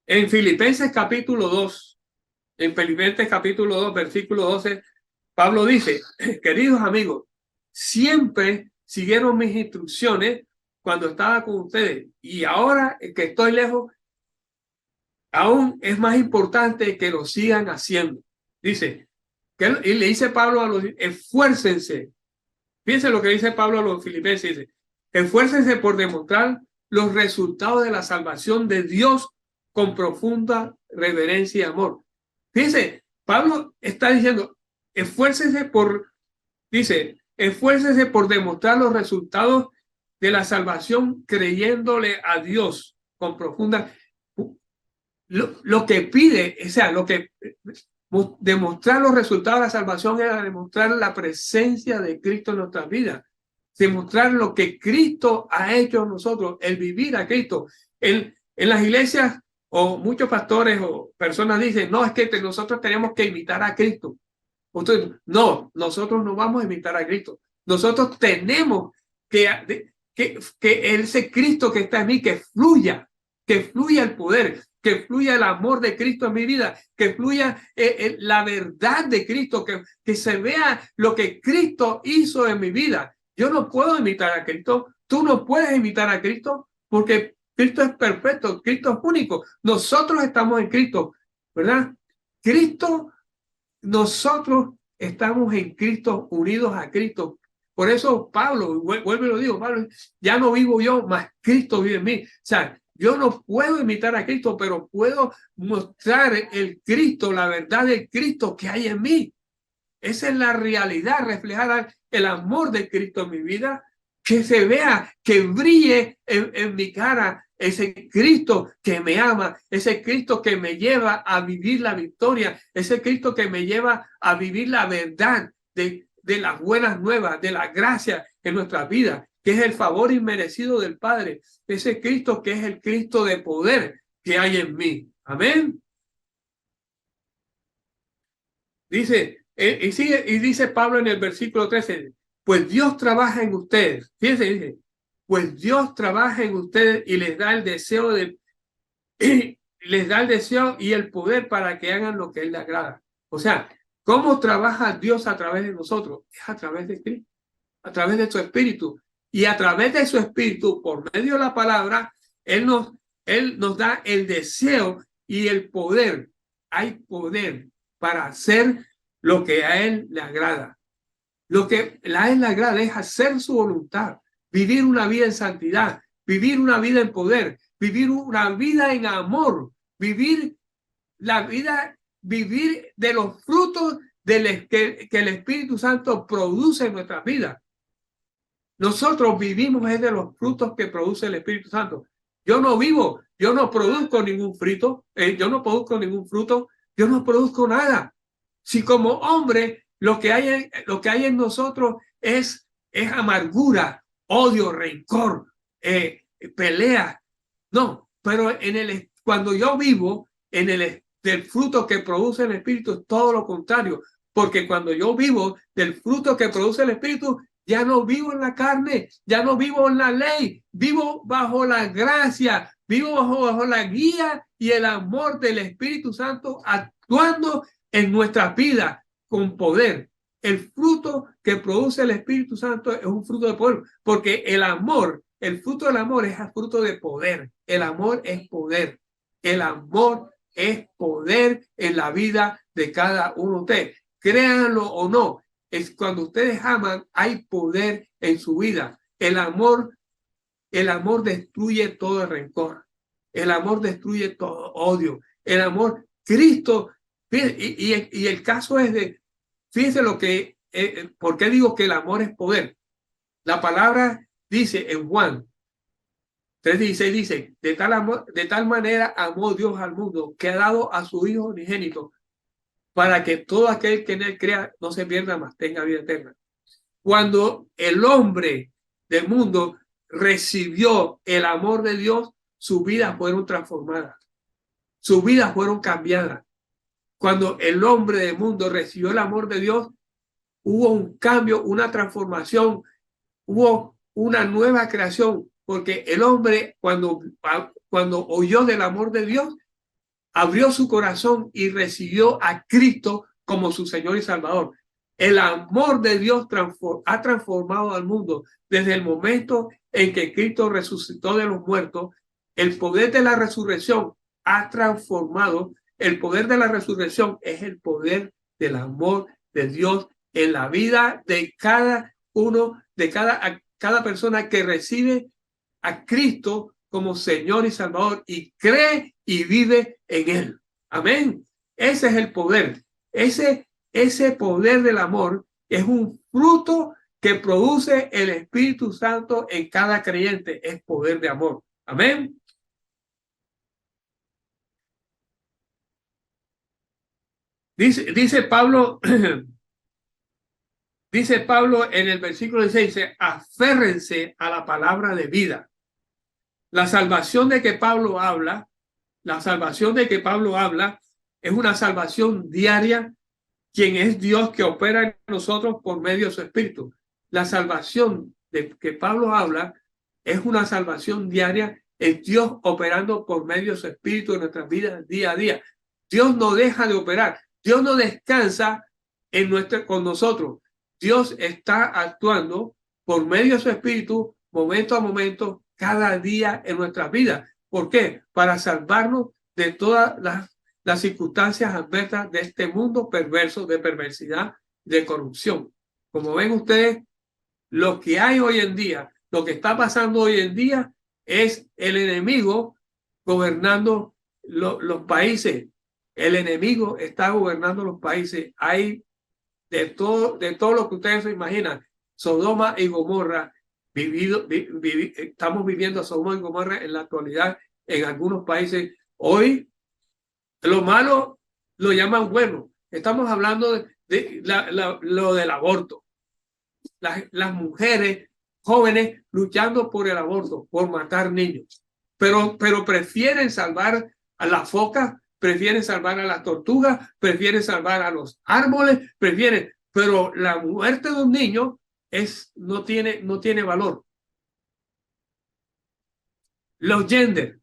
En Filipenses capítulo 2, versículo 12, Pablo dice, queridos amigos, siempre siguieron mis instrucciones cuando estaba con ustedes, y ahora que estoy lejos, aún es más importante que lo sigan haciendo. Dice, y le dice Pablo a los, esfuércense. Fíjense lo que dice Pablo a los filipenses, dice, esfuércense por demostrar los resultados de la salvación de Dios con profunda reverencia y amor. Fíjense, Pablo está diciendo, esfuércense por demostrar los resultados de la salvación creyéndole a Dios con profunda. Lo que pide, o sea, demostrar los resultados de la salvación era demostrar la presencia de Cristo en nuestras vidas, demostrar lo que Cristo ha hecho en nosotros, el vivir a Cristo. En las iglesias, o muchos pastores o personas dicen, no, es que nosotros tenemos que imitar a Cristo. No, nosotros no vamos a imitar a Cristo. Nosotros tenemos que ese Cristo que está en mí, que fluya que fluya el poder, que fluya el amor de Cristo en mi vida, que fluya la verdad de Cristo, que se vea lo que Cristo hizo en mi vida. Yo no puedo imitar a Cristo, tú no puedes imitar a Cristo, porque Cristo es perfecto, Cristo es único. Nosotros estamos en Cristo, ¿verdad? Cristo, nosotros estamos en Cristo, unidos a Cristo. Por eso Pablo, vuelvo y lo digo, Pablo, ya no vivo yo, mas Cristo vive en mí. O sea, yo no puedo imitar a Cristo, pero puedo mostrar el Cristo, la verdad de Cristo que hay en mí. Esa es la realidad, reflejar el amor de Cristo en mi vida, que se vea, que brille en mi cara ese Cristo que me ama, ese Cristo que me lleva a vivir la victoria, ese Cristo que me lleva a vivir la verdad de las buenas nuevas, de la gracia en nuestra vida, que es el favor inmerecido del Padre, ese Cristo que es el Cristo de poder que hay en mí. Amén. Dice, y dice Pablo en el versículo 13, pues Dios trabaja en ustedes. Fíjense, dice, pues Dios trabaja en ustedes y les da el deseo les da el deseo y el poder para que hagan lo que Él le agrada. O sea, ¿cómo trabaja Dios a través de nosotros? Es a través de Cristo, a través de su Espíritu. Y a través de su Espíritu, por medio de la palabra, Él nos da el deseo y el poder. Hay poder para hacer lo que a Él le agrada. Lo que a Él le agrada es hacer su voluntad, vivir una vida en santidad, vivir una vida en poder, vivir una vida en amor, vivir la vida, vivir de los frutos que el Espíritu Santo produce en nuestras vidas. Nosotros vivimos es de los frutos que produce el Espíritu Santo. Yo no vivo, yo no produzco ningún fruto, yo no produzco nada. Si como hombre lo que hay en nosotros es amargura, odio, rencor, pelea. No, pero cuando yo vivo del fruto que produce el Espíritu es todo lo contrario. Porque cuando yo vivo del fruto que produce el Espíritu, ya no vivo en la carne, ya no vivo en la ley, vivo bajo la gracia, vivo bajo la guía y el amor del Espíritu Santo actuando en nuestra vida con poder. El fruto que produce el Espíritu Santo es un fruto de poder, porque el fruto del amor es el fruto de poder. El amor es poder. El amor es poder en la vida de cada uno de ustedes. Créanlo o no, es cuando ustedes aman, hay poder en su vida. El amor destruye todo el rencor. El amor destruye todo odio. El amor, Cristo, y el caso es fíjense ¿por qué digo que el amor es poder? La palabra dice en Juan 3:16, dice, de tal manera amó Dios al mundo que ha dado a su Hijo unigénito para que todo aquel que en él crea no se pierda, mas tenga vida eterna. Cuando el hombre del mundo recibió el amor de Dios, sus vidas fueron transformadas, sus vidas fueron cambiadas. Cuando el hombre del mundo recibió el amor de Dios, hubo un cambio, una transformación, hubo una nueva creación, porque el hombre cuando oyó del amor de Dios, abrió su corazón y recibió a Cristo como su Señor y Salvador. El amor de Dios ha transformado al mundo desde el momento en que Cristo resucitó de los muertos. El poder de la resurrección ha transformado. El poder de la resurrección es el poder del amor de Dios en la vida de cada uno, de cada persona que recibe a Cristo como Señor y Salvador y cree y vive en Él. Amén. Ese es el poder. Ese poder del amor es un fruto que produce el Espíritu Santo en cada creyente. Es poder de amor. Amén. Dice Pablo, dice Pablo en el versículo 16, dice, aférrense a la palabra de vida. La salvación de que Pablo habla es una salvación diaria, quien es Dios que opera en nosotros por medio de su Espíritu. La salvación de que Pablo habla es una salvación diaria es Dios operando por medio de su Espíritu en nuestras vidas día a día. Dios no deja de operar. Dios no descansa con nosotros. Dios está actuando por medio de su Espíritu, momento a momento, cada día en nuestras vidas. ¿Por qué? Para salvarnos de todas las circunstancias adversas de este mundo perverso, de perversidad, de corrupción. Como ven ustedes, lo que hay hoy en día, lo que está pasando hoy en día es el enemigo gobernando los países. El enemigo está gobernando los países. Hay de todo lo que ustedes se imaginan. Sodoma y Gomorra, estamos viviendo Sodoma y Gomorra en la actualidad en algunos países. Hoy lo malo lo llaman bueno. Estamos hablando de lo del aborto. Las mujeres jóvenes luchando por el aborto, por matar niños. Pero prefieren salvar a las focas, prefieren salvar a las tortugas, prefieren salvar a los árboles, pero la muerte de un niño no tiene valor. Los gender.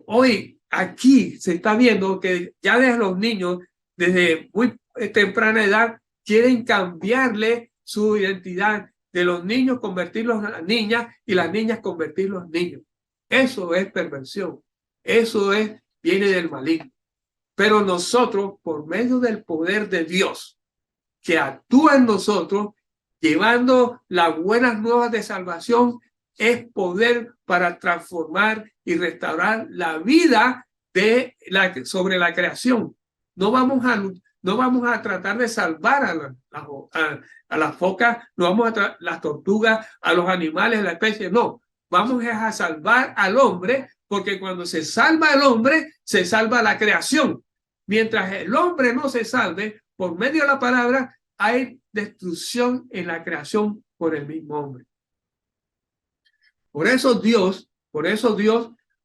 Hoy aquí se está viendo que ya desde los niños, desde muy temprana edad, quieren cambiarle su identidad, de los niños convertirlos a las niñas y las niñas convertirlos en niños. Eso es perversión. Eso viene del maligno. Pero nosotros, por medio del poder de Dios, que actúa en nosotros, llevando las buenas nuevas de salvación, es poder para transformar y restaurar la vida sobre la creación. No vamos a tratar de salvar a las focas, no vamos a las tortugas, a los animales, a la especie, no. Vamos a salvar al hombre, porque cuando se salva el hombre, se salva la creación. Mientras el hombre no se salve, por medio de la palabra, hay destrucción en la creación por el mismo hombre. Por eso Dios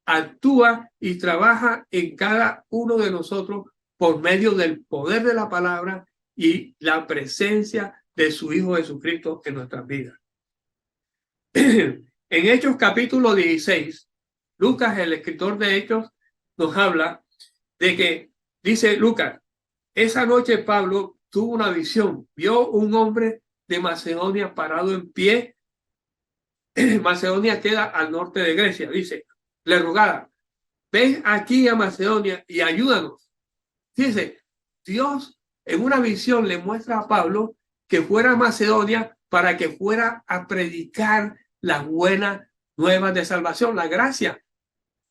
actúa y trabaja en cada uno de nosotros por medio del poder de la palabra y la presencia de su Hijo Jesucristo en nuestras vidas. En Hechos capítulo 16, Lucas, el escritor de Hechos, nos habla de que, dice Lucas, esa noche Pablo tuvo una visión, vio un hombre de Macedonia parado en pie. Macedonia queda al norte de Grecia, dice, le rogaba, ven aquí a Macedonia y ayúdanos. Dice, Dios en una visión le muestra a Pablo que fuera a Macedonia para que fuera a predicar las buenas nuevas de salvación, la gracia.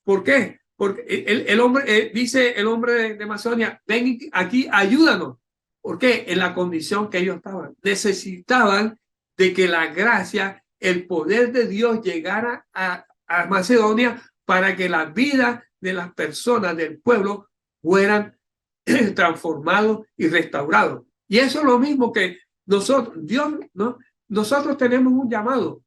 ¿Por qué? Porque el hombre, dice el hombre de Macedonia, ven aquí, ayúdanos. ¿Por qué? En la condición que ellos estaban. Necesitaban de que la gracia, el poder de Dios llegara a Macedonia para que la vida de las personas del pueblo fueran transformados y restaurados. Y eso es lo mismo que nosotros, Dios, ¿no? Nosotros tenemos un llamado.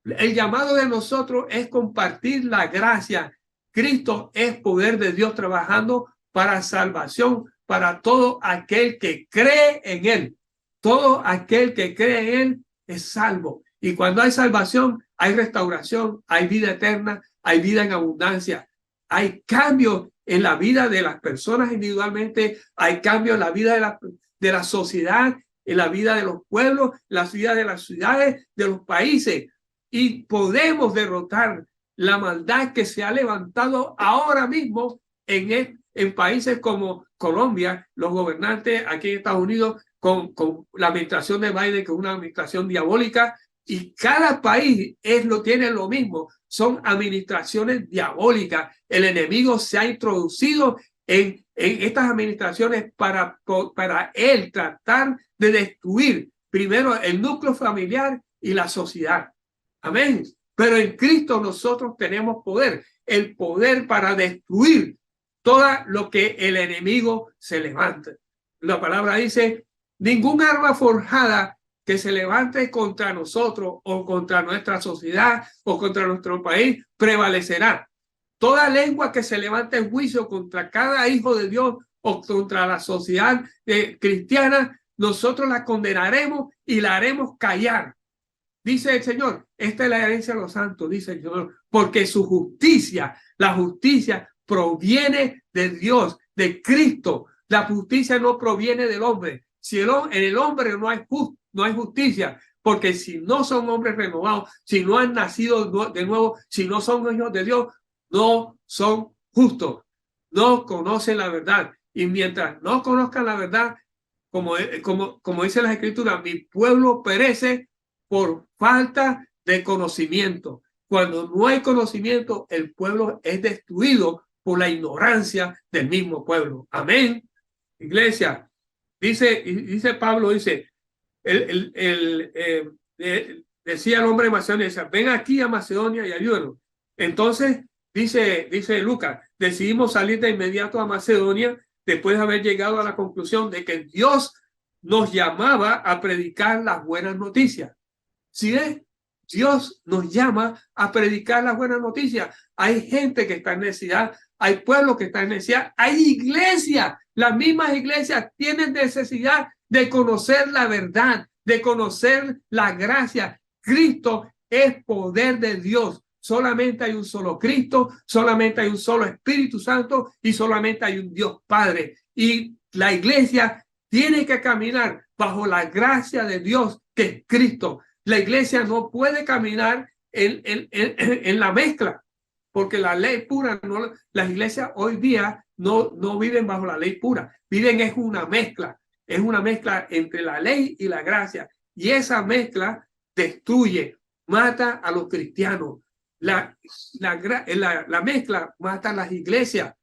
El llamado de nosotros es compartir la gracia. Cristo es poder de Dios trabajando para salvación, para todo aquel que cree en Él. Todo aquel que cree en Él es salvo. Y cuando hay salvación, hay restauración, hay vida eterna, hay vida en abundancia. Hay cambio en la vida de las personas individualmente, hay cambio en la vida de la sociedad, en la vida de los pueblos, la vida de las ciudades, de los países. Y podemos derrotar la maldad que se ha levantado ahora mismo en países como Colombia, los gobernantes aquí en Estados Unidos, con la administración de Biden, que es una administración diabólica, y cada país tiene lo mismo, son administraciones diabólicas. El enemigo se ha introducido en estas administraciones para él tratar de destruir primero el núcleo familiar y la sociedad. Amén. Pero en Cristo nosotros tenemos poder, el poder para destruir todo lo que el enemigo se levante. La palabra dice, ningún arma forjada que se levante contra nosotros o contra nuestra sociedad o contra nuestro país prevalecerá. Toda lengua que se levante en juicio contra cada hijo de Dios o contra la sociedad cristiana, nosotros la condenaremos y la haremos callar. Dice el Señor, esta es la herencia de los santos, dice el Señor, porque su justicia, la justicia proviene de Dios, de Cristo. La justicia no proviene del hombre. Si en el hombre no hay justicia, porque si no son hombres renovados, si no han nacido de nuevo, si no son hijos de Dios, no son justos, no conocen la verdad. Y mientras no conozcan la verdad, como dice la Escritura, mi pueblo perece por falta de conocimiento. Cuando no hay conocimiento, el pueblo es destruido por la ignorancia del mismo pueblo. Amén. Iglesia, dice Pablo, dice, decía el hombre de Macedonia, decía, ven aquí a Macedonia y ayúdanos. Entonces, dice Lucas, decidimos salir de inmediato a Macedonia después de haber llegado a la conclusión de que Dios nos llamaba a predicar las buenas noticias. ¿Sí es? Dios nos llama a predicar las buenas noticias. Hay gente que está en necesidad, hay pueblos que están en necesidad, hay iglesias, las mismas iglesias tienen necesidad de conocer la verdad, de conocer la gracia. Cristo es poder de Dios. Solamente hay un solo Cristo, solamente hay un solo Espíritu Santo y solamente hay un Dios Padre. Y la iglesia tiene que caminar bajo la gracia de Dios, que es Cristo. La iglesia no puede caminar en la mezcla, porque la ley pura, no, las iglesias hoy día no viven bajo la ley pura, viven es una mezcla entre la ley y la gracia, y esa mezcla destruye, mata a los cristianos. La mezcla mata a las iglesias.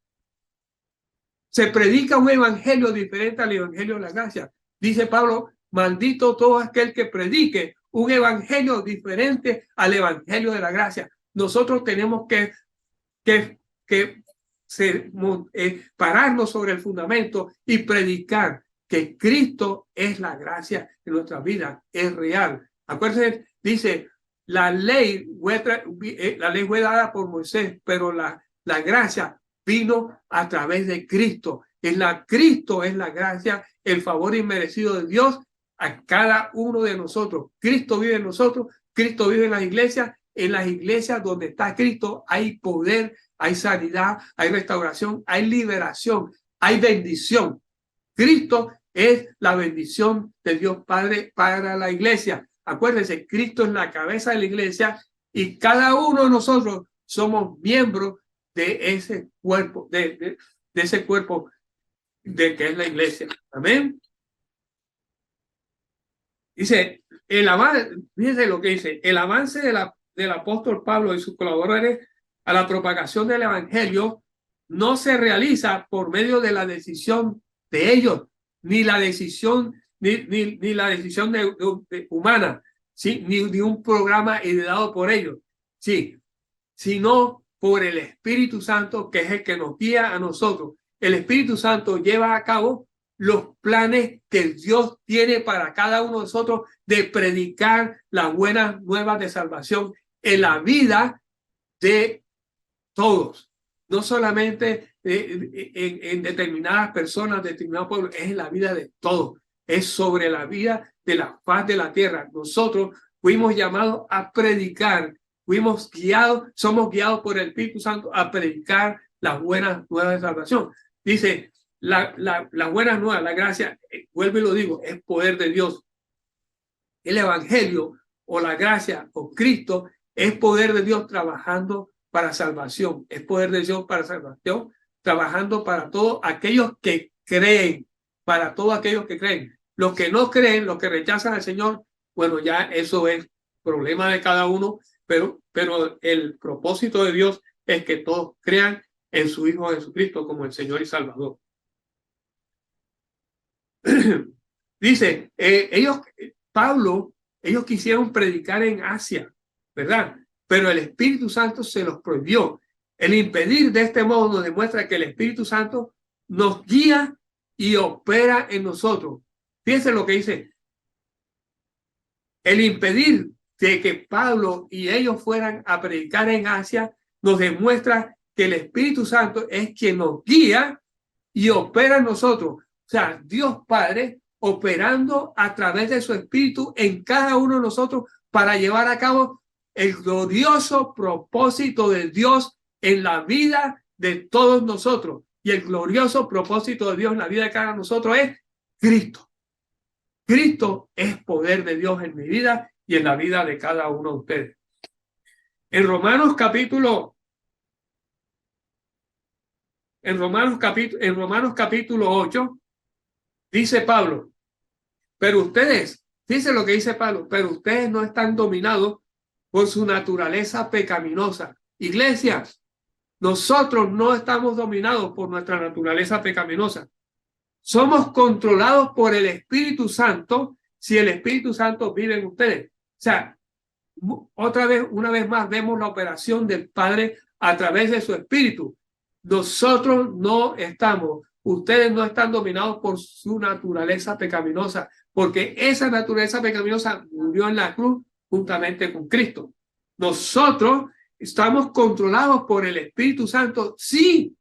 Se predica un evangelio diferente al evangelio de la gracia. Dice Pablo, maldito todo aquel que predique un evangelio diferente al evangelio de la gracia. Nosotros tenemos que pararnos sobre el fundamento y predicar que Cristo es la gracia de nuestra vida, es real. Acuérdense, dice, la ley fue dada por Moisés, pero la gracia vino a través de Cristo. Cristo es la gracia, el favor inmerecido de Dios a cada uno de nosotros. Cristo vive en nosotros, Cristo vive en las iglesias. En las iglesias donde está Cristo hay poder, hay sanidad, hay restauración, hay liberación, hay bendición. Cristo es la bendición de Dios Padre para la iglesia. Acuérdense, Cristo es la cabeza de la iglesia y cada uno de nosotros somos miembros de ese cuerpo, de ese cuerpo de que es la iglesia. Amén. Dice, fíjense lo que dice, el avance del apóstol Pablo y sus colaboradores a la propagación del evangelio no se realiza por medio de la decisión de ellos, ni la decisión humana, ¿sí? ni un programa ideado por ellos, ¿sí? Sino por el Espíritu Santo, que es el que nos guía a nosotros. El Espíritu Santo lleva a cabo los planes que Dios tiene para cada uno de nosotros de predicar las buenas nuevas de salvación en la vida de todos, no solamente en determinadas personas, determinados pueblos, es en la vida de todos, es sobre la vida de la faz de la tierra. Nosotros fuimos llamados a predicar, somos guiados por el Espíritu Santo a predicar las buenas nuevas de salvación. Dice, las buenas nuevas, la gracia, vuelvo y lo digo, es poder de Dios. El evangelio o la gracia o Cristo es poder de Dios trabajando para salvación, es poder de Dios para salvación, trabajando para todos aquellos que creen, para todos aquellos que creen. Los que no creen, los que rechazan al Señor, bueno, ya eso es problema de cada uno, pero el propósito de Dios es que todos crean en su Hijo Jesucristo como el Señor y Salvador. Dice, ellos quisieron predicar en Asia, ¿verdad? Pero el Espíritu Santo se los prohibió. El impedir de este modo nos demuestra que el Espíritu Santo nos guía y opera en nosotros. Fíjense lo que dice. El impedir de que Pablo y ellos fueran a predicar en Asia nos demuestra que el Espíritu Santo es quien nos guía y opera en nosotros. O sea, Dios Padre operando a través de su Espíritu en cada uno de nosotros para llevar a cabo el glorioso propósito de Dios en la vida de todos nosotros. Y el glorioso propósito de Dios en la vida de cada uno de nosotros es Cristo. Cristo es poder de Dios en mi vida y en la vida de cada uno de ustedes. En Romanos capítulo 8, dice Pablo, pero ustedes, dice lo que dice Pablo, pero ustedes no están dominados por su naturaleza pecaminosa. Iglesias, nosotros no estamos dominados por nuestra naturaleza pecaminosa. Somos controlados por el Espíritu Santo si el Espíritu Santo vive en ustedes. O sea, una vez más, vemos la operación del Padre a través de su Espíritu. Nosotros no estamos, ustedes no están dominados por su naturaleza pecaminosa, porque esa naturaleza pecaminosa murió en la cruz juntamente con Cristo. Nosotros estamos controlados por el Espíritu Santo. Sí,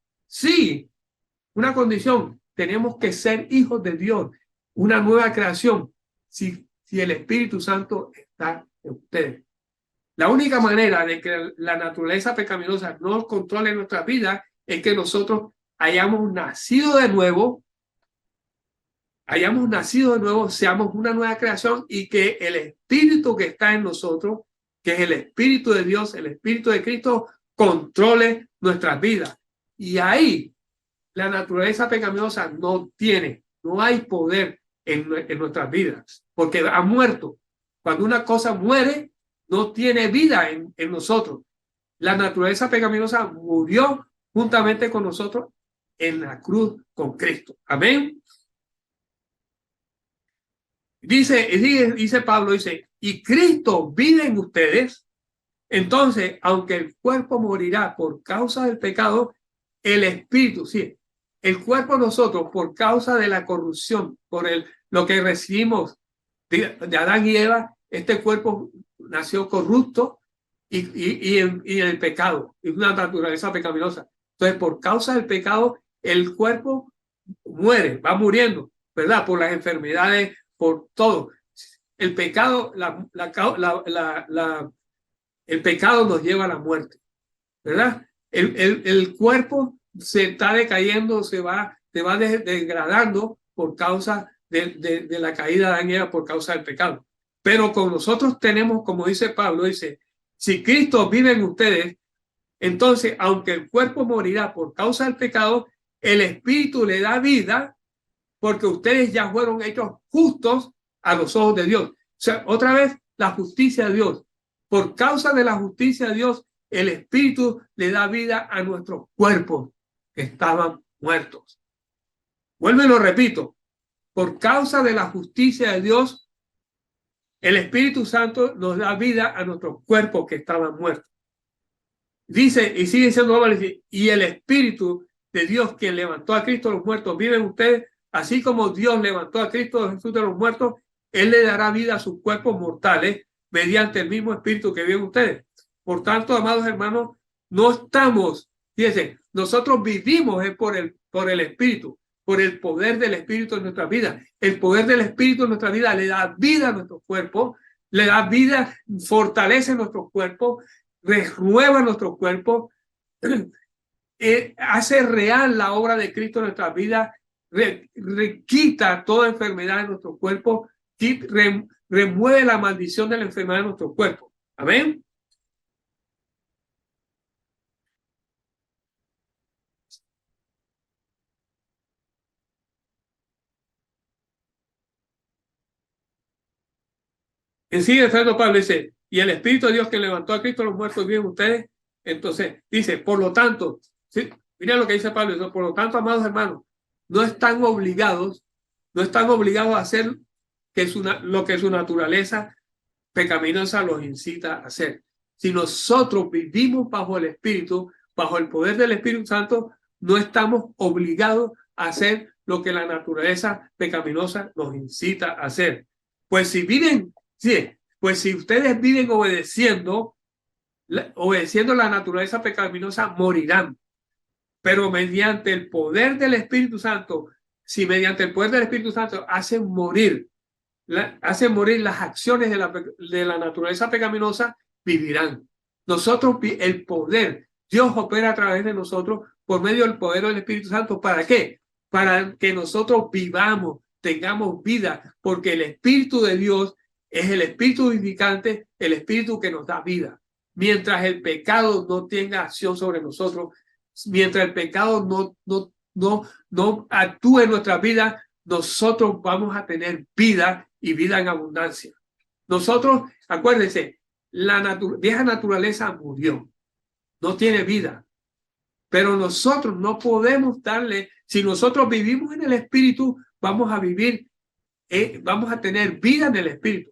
una condición, tenemos que ser hijos de Dios, una nueva creación, si el Espíritu Santo está en ustedes. La única manera de que la naturaleza pecaminosa no controle nuestra vida es que nosotros hayamos nacido de nuevo, seamos una nueva creación y que el Espíritu que está en nosotros, que es el Espíritu de Dios, el Espíritu de Cristo, controle nuestras vidas. Y ahí la naturaleza pecaminosa no hay poder en nuestras vidas, porque ha muerto. Cuando una cosa muere, no tiene vida en nosotros. La naturaleza pecaminosa murió juntamente con nosotros en la cruz con Cristo. Amén. Dice Pablo, y Cristo vive en ustedes. Entonces, aunque el cuerpo morirá por causa del pecado, el espíritu, sí, el cuerpo de nosotros por causa de la corrupción, por lo que recibimos de Adán y Eva, este cuerpo nació corrupto y en el pecado, y una naturaleza pecaminosa. Entonces, por causa del pecado, el cuerpo muere, va muriendo, ¿verdad? Por las enfermedades, por todo. El pecado, el pecado nos lleva a la muerte, ¿verdad? El cuerpo se está decayendo, se va degradando por causa de la caída de Adán y Eva, por causa del pecado. Pero con nosotros tenemos, como dice Pablo, si Cristo vive en ustedes, entonces, aunque el cuerpo morirá por causa del pecado, el Espíritu le da vida porque ustedes ya fueron hechos justos a los ojos de Dios. O sea, otra vez, la justicia de Dios. Por causa de la justicia de Dios, el Espíritu le da vida a nuestros cuerpos que estaban muertos. Vuelvo y lo repito. Por causa de la justicia de Dios, el Espíritu Santo nos da vida a nuestros cuerpos que estaban muertos. Dice, y sigue diciendo, y el Espíritu de Dios, quien levantó a Cristo de los muertos, vive en ustedes, así como Dios levantó a Cristo Jesús de los muertos, Él le dará vida a sus cuerpos mortales mediante el mismo Espíritu que vive en ustedes. Por tanto, amados hermanos, no estamos, fíjense, nosotros vivimos por el Espíritu, por el poder del Espíritu en nuestra vida. El poder del Espíritu en nuestra vida le da vida a nuestro cuerpo, le da vida, fortalece nuestro cuerpo, renueva nuestro cuerpo, hace real la obra de Cristo en nuestra vida, quita toda enfermedad en nuestro cuerpo, remueve la maldición de la enfermedad en nuestro cuerpo. Amén. En sí, de Pablo dice, y el Espíritu de Dios que levantó a Cristo de los muertos vive en ustedes. Entonces, dice, por lo tanto, ¿sí? Mira lo que dice Pablo, dice, por lo tanto, amados hermanos, no están obligados a hacer lo que su naturaleza pecaminosa los incita a hacer. Si nosotros vivimos bajo el Espíritu, bajo el poder del Espíritu Santo, no estamos obligados a hacer lo que la naturaleza pecaminosa nos incita a hacer. Pues si ustedes viven obedeciendo la naturaleza pecaminosa, morirán. Pero mediante el poder del Espíritu Santo, si mediante el poder del Espíritu Santo hacen morir hacen morir las acciones de la naturaleza pecaminosa, vivirán. Nosotros, el poder, Dios opera a través de nosotros por medio del poder del Espíritu Santo. ¿Para qué? Para que nosotros vivamos, tengamos vida, porque el Espíritu de Dios es el Espíritu vivificante, el Espíritu que nos da vida. Mientras el pecado no tenga acción sobre nosotros, mientras el pecado no actúe en nuestra vida, nosotros vamos a tener vida y vida en abundancia. Nosotros, acuérdense, la vieja naturaleza murió, no tiene vida, pero nosotros no podemos darle, si nosotros vivimos en el Espíritu, vamos a vivir, vamos a tener vida en el Espíritu.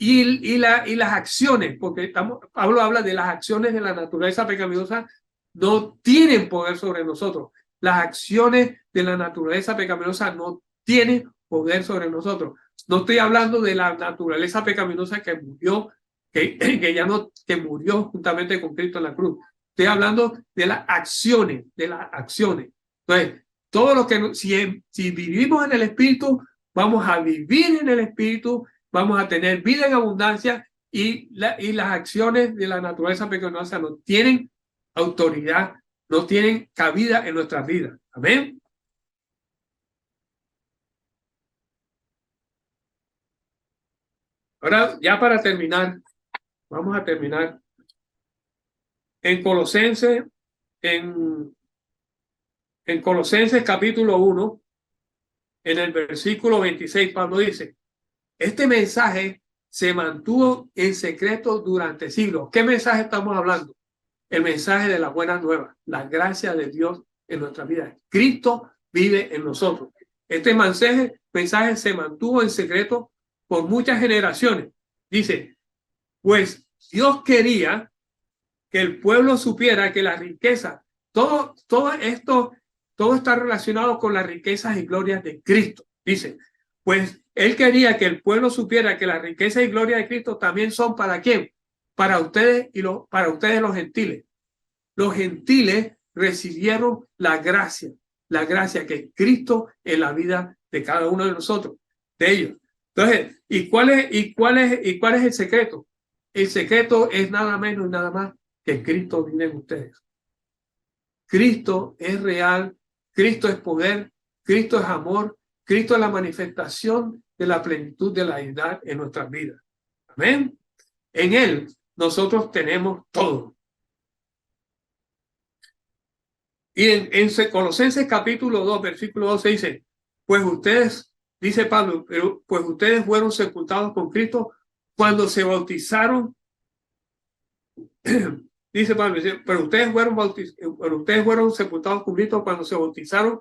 Y las acciones, porque Pablo habla de las acciones de la naturaleza pecaminosa, no tienen poder sobre nosotros. Las acciones de la naturaleza pecaminosa no tienen poder sobre nosotros. No estoy hablando de la naturaleza pecaminosa que murió, que murió juntamente con Cristo en la cruz. Estoy hablando de las acciones, Entonces, todo lo que, si vivimos en el Espíritu, vamos a vivir en el Espíritu, vamos a tener vida en abundancia y las acciones de la naturaleza pecaminosa no tienen autoridad, no tienen cabida en nuestras vidas. Amén. Ahora, ya para terminar, vamos a terminar en Colosenses, en Colosenses capítulo 1, en el versículo 26, Pablo dice, este mensaje se mantuvo en secreto durante siglos. ¿Qué mensaje estamos hablando? El mensaje de la buena nueva, la gracia de Dios en nuestra vida. Cristo vive en nosotros. Este mensaje se mantuvo en secreto por muchas generaciones. Dice, pues Dios quería que el pueblo supiera que la riqueza, todo está relacionado con las riquezas y glorias de Cristo. Dice, pues Él quería que el pueblo supiera que las riquezas y glorias de Cristo también son ¿para quién? Para ustedes para ustedes los gentiles. Los gentiles recibieron la gracia que es Cristo en la vida de cada uno de nosotros, de ellos. Entonces, ¿y cuál es el secreto? El secreto es nada menos y nada más que Cristo vive en ustedes. Cristo es real, Cristo es poder, Cristo es amor, Cristo es la manifestación de la plenitud de la deidad en nuestras vidas. Amén. En Él nosotros tenemos todo. Y en Colosenses capítulo 2, versículo 12 dice, pues ustedes, dice Pablo, pues ustedes fueron sepultados con Cristo cuando se bautizaron. Dice Pablo, pero ustedes fueron sepultados con Cristo cuando se bautizaron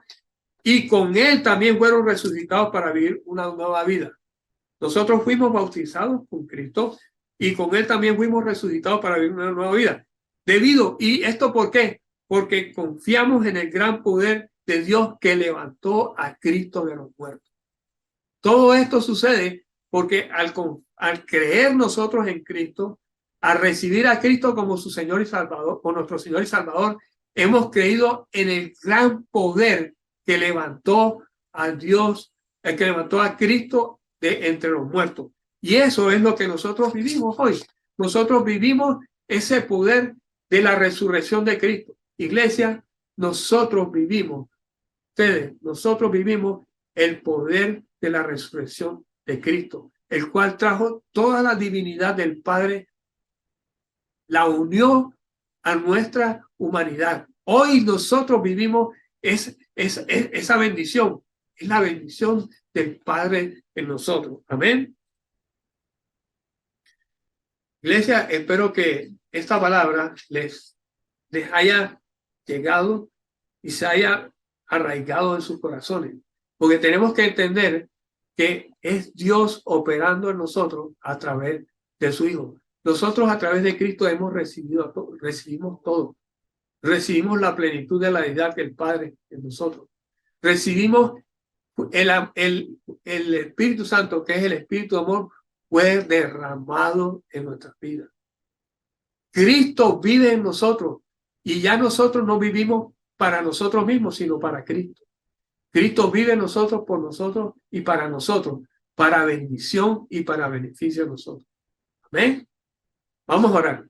y con Él también fueron resucitados para vivir una nueva vida. Nosotros fuimos bautizados con Cristo y con Él también fuimos resucitados para vivir una nueva vida. ¿Y esto por qué? Porque confiamos en el gran poder de Dios que levantó a Cristo de los muertos. Todo esto sucede porque al creer nosotros en Cristo, al recibir a Cristo como su Señor y Salvador, como nuestro Señor y Salvador, hemos creído en el gran poder que levantó a Dios, el que levantó a Cristo de entre los muertos. Y eso es lo que nosotros vivimos hoy. Nosotros vivimos ese poder de la resurrección de Cristo. Iglesia, nosotros vivimos el poder de la resurrección de Cristo, el cual trajo toda la divinidad del Padre, la unió a nuestra humanidad. Hoy nosotros vivimos esa bendición, es la bendición del Padre en nosotros. Amén. Iglesia, espero que esta palabra les haya llegado y se haya arraigado en sus corazones, porque tenemos que entender que es Dios operando en nosotros a través de su Hijo. Nosotros a través de Cristo recibimos todo. Recibimos la plenitud de la deidad del Padre en nosotros. Recibimos el Espíritu Santo, que es el Espíritu de amor, fue derramado en nuestras vidas. Cristo vive en nosotros y ya nosotros no vivimos para nosotros mismos, sino para Cristo. Cristo vive en nosotros, por nosotros y para nosotros. para bendición y para beneficio de nosotros. Amén. Vamos a orar.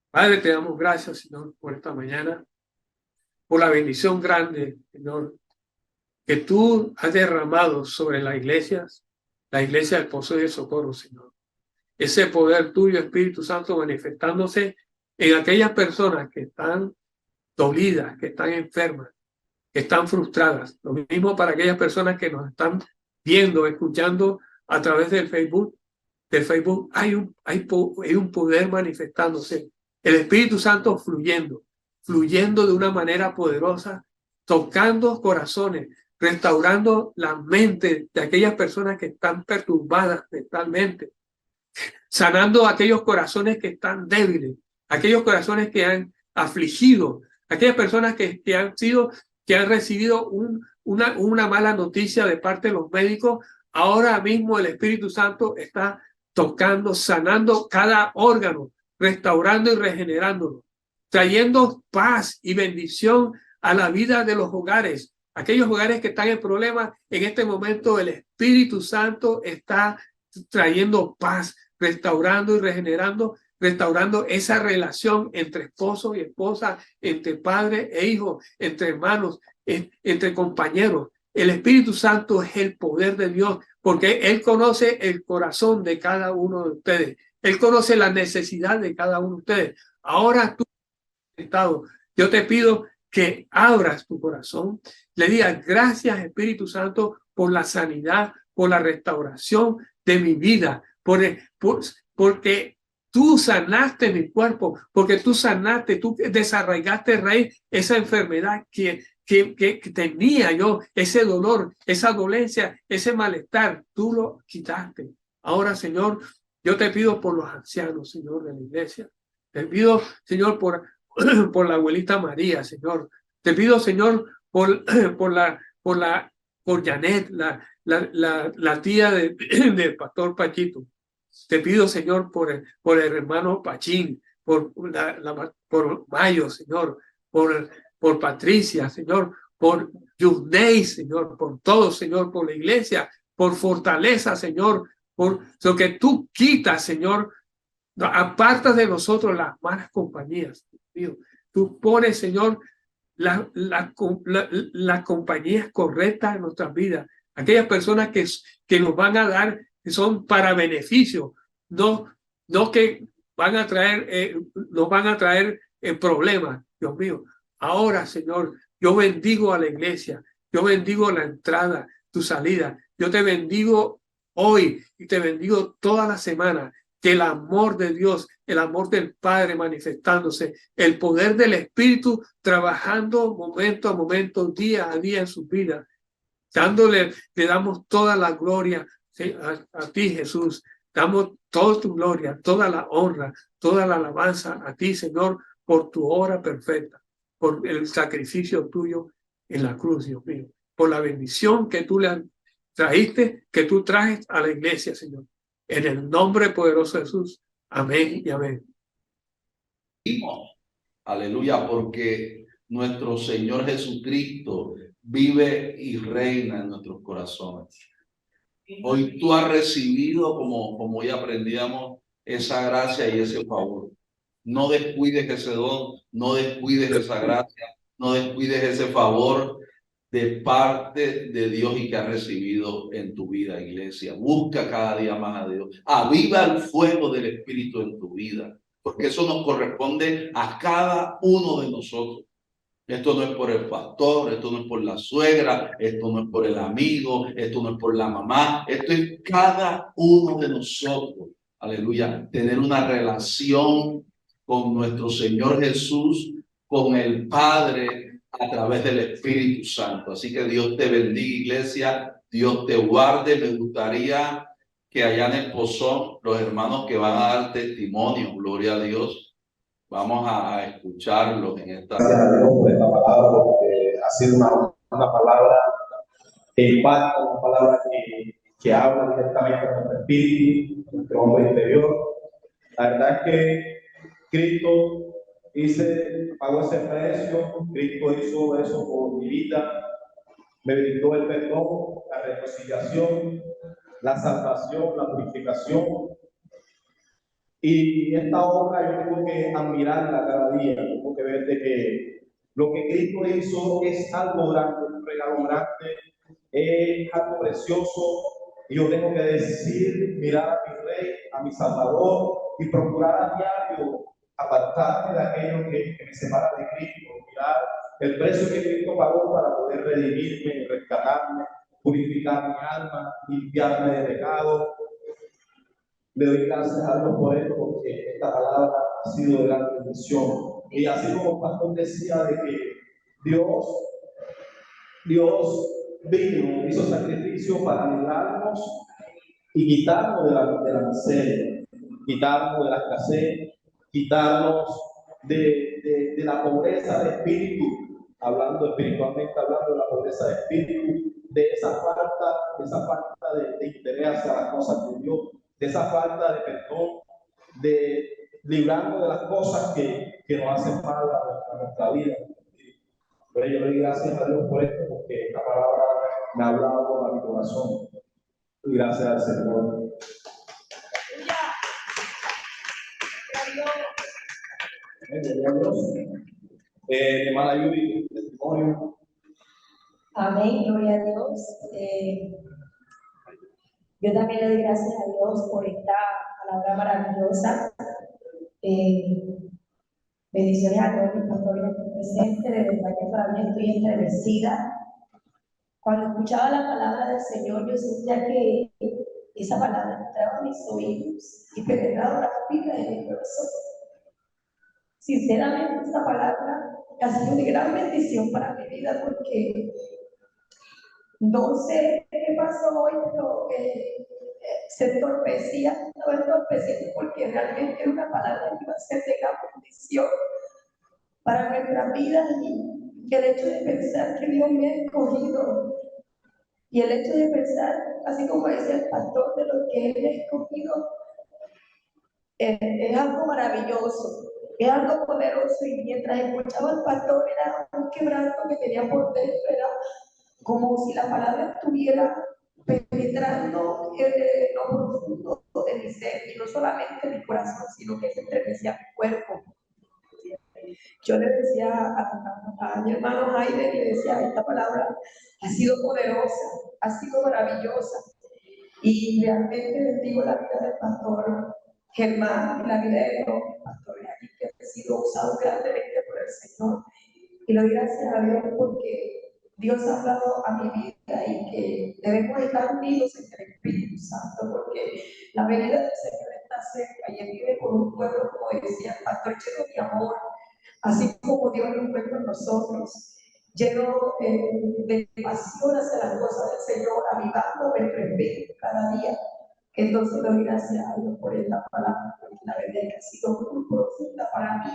Padre, te damos gracias, Señor, por esta mañana, por la bendición grande, Señor, que tú has derramado sobre la iglesia del Pozo de Socorro, Señor. Ese poder tuyo, Espíritu Santo, manifestándose en aquellas personas que están dolidas, que están enfermas, que están frustradas. Lo mismo para aquellas personas que nos están viendo, escuchando a través del Facebook. Hay un poder manifestándose. El Espíritu Santo fluyendo de una manera poderosa, tocando corazones, restaurando la mente de aquellas personas que están perturbadas mentalmente, sanando aquellos corazones que están débiles, aquellos corazones que han afligido, aquellas personas que han recibido una mala noticia de parte de los médicos. Ahora mismo el Espíritu Santo está tocando, sanando cada órgano, restaurando y regenerándolo, trayendo paz y bendición a la vida de los hogares. Aquellos hogares que están en problemas, en este momento el Espíritu Santo está trayendo paz, restaurando y regenerando, restaurando esa relación entre esposo y esposa, entre padre e hijo, entre hermanos, entre compañeros. El Espíritu Santo es el poder de Dios, porque Él conoce el corazón de cada uno de ustedes. Él conoce la necesidad de cada uno de ustedes. Ahora tú, yo te pido que abras tu corazón, le digas gracias, Espíritu Santo, por la sanidad, por la restauración de mi vida, porque tú sanaste mi cuerpo, porque tú sanaste, tú desarraigaste, Rey, esa enfermedad que tenía yo, ese dolor, esa dolencia, ese malestar, tú lo quitaste. Ahora, Señor, yo te pido por los ancianos, Señor, de la iglesia. Te pido, Señor, por la abuelita María, Señor. Te pido, Señor, por Janet, la tía del pastor Pachito. Te pido, Señor, por el hermano Pachín, por Mayo, Señor, por Patricia, Señor, por Yusney, Señor, por todo, Señor, por la iglesia, por fortaleza, Señor, por lo que tú quitas, Señor, apartas de nosotros las malas compañías, Dios. Tú pones, Señor, las compañías correctas en nuestras vidas, aquellas personas que nos van a dar, que son para beneficio, no que nos van a traer problemas, Dios mío. Ahora, Señor, yo bendigo a la iglesia, yo bendigo la entrada, tu salida, yo te bendigo hoy y te bendigo toda la semana. Que el amor de Dios, el amor del Padre manifestándose, el poder del Espíritu trabajando momento a momento, día a día en su vida, le damos toda la gloria a ti, Jesús. Damos toda tu gloria, toda la honra, toda la alabanza a ti, Señor, por tu obra perfecta, por el sacrificio tuyo en la cruz, Dios mío, por la bendición que tú le trajiste, que tú trajes a la iglesia, Señor. En el nombre poderoso de Jesús. Amén y amén. Aleluya, porque nuestro Señor Jesucristo vive y reina en nuestros corazones. Hoy tú has recibido, como hoy aprendíamos, esa gracia y ese favor. No descuides ese don, no descuides esa gracia, no descuides ese favor de parte de Dios y que has recibido en tu vida, iglesia. Busca cada día más a Dios. Aviva el fuego del Espíritu en tu vida, porque eso nos corresponde a cada uno de nosotros. Esto no es por el pastor, esto no es por la suegra, esto no es por el amigo, esto no es por la mamá, esto es cada uno de nosotros. Aleluya. Tener una relación con nuestro Señor Jesús, con el Padre, a través del Espíritu Santo. Así que Dios te bendiga, iglesia. Dios te guarde. Me gustaría que allá en el Pozón, los hermanos que van a dar testimonio, gloria a Dios, vamos a escucharlos en esta. Gracias a Dios por esta palabra, porque ha sido una palabra que impacta, una palabra que habla directamente a nuestro espíritu, a nuestro hombre interior. La verdad es que Cristo pagó ese precio, Cristo hizo eso por mi vida, me brindó el perdón la reconciliación, la salvación, la purificación. Y esta obra yo tengo que admirarla cada día, tengo que ver de que lo que Cristo hizo es algo grande, un regalo grande, es algo precioso. Y yo tengo que decir, mirar a mi Rey, a mi Salvador, y procurar a diario apartarme de aquello que me separa de Cristo, mirar el precio que Cristo pagó para poder redimirme, rescatarme, purificar mi alma, limpiarme de pecado. Le doy gracias a Dios por esto, porque esta palabra ha sido de gran bendición. Y así como el pastor decía de que Dios vino, hizo sacrificio para librarnos y quitarnos de la miseria, quitarnos de la escasez, quitarnos de la pobreza de espíritu, hablando espiritualmente, hablando de la pobreza de espíritu, de esa falta de interés hacia las cosas de Dios, de esa falta de perdón, de librarnos de las cosas que nos hacen mal a nuestra vida. Pero yo le doy gracias a Dios por esto, porque esta palabra me ha hablado a mi corazón. Y gracias al Señor. Hermana Yuri, testimonio. Amén, gloria a Dios. Yo también le doy gracias a Dios por esta palabra maravillosa. Bendiciones a todos mis pastores presentes. De verdad que para mí estoy estremecida. Cuando escuchaba la palabra del Señor, yo sentía que esa palabra entraba a mis oídos y penetraba las fibras de mi corazón. Sinceramente, esta palabra ha sido de gran bendición para mi vida, porque no sé qué pasó hoy, pero se entorpecía, estaba entorpeciendo, porque realmente era una palabra que iba a ser de gran bendición para nuestra vida, y el hecho de pensar que Dios me ha escogido, y el hecho de pensar, así como decía el pastor, de lo que Él me ha escogido, es algo maravilloso, es algo poderoso. Y mientras escuchaba al pastor, era un quebranto que tenía por dentro, era como si la palabra estuviera penetrando en lo profundo de mi ser, y no solamente mi corazón, sino que se estremecía mi cuerpo. Yo le decía a mi hermano Jaime, le decía, esta palabra ha sido poderosa, ha sido maravillosa, y realmente bendigo la vida del pastor Germán y la vida de los pastores aquí que han sido usados grandemente por el Señor. Y le doy gracias a Dios porque Dios ha hablado a mi vida, y que debemos estar unidos en el Espíritu Santo, porque la venida del Señor está cerca, y Él vive con un pueblo, como decía el pastor, lleno de amor, así como Dios lo encuentra en nosotros, lleno de pasión hacia las cosas del Señor, avivando nuestro espíritu cada día. Entonces le doy gracias a Dios por esta palabra, porque la verdad es que ha sido muy profunda para mí.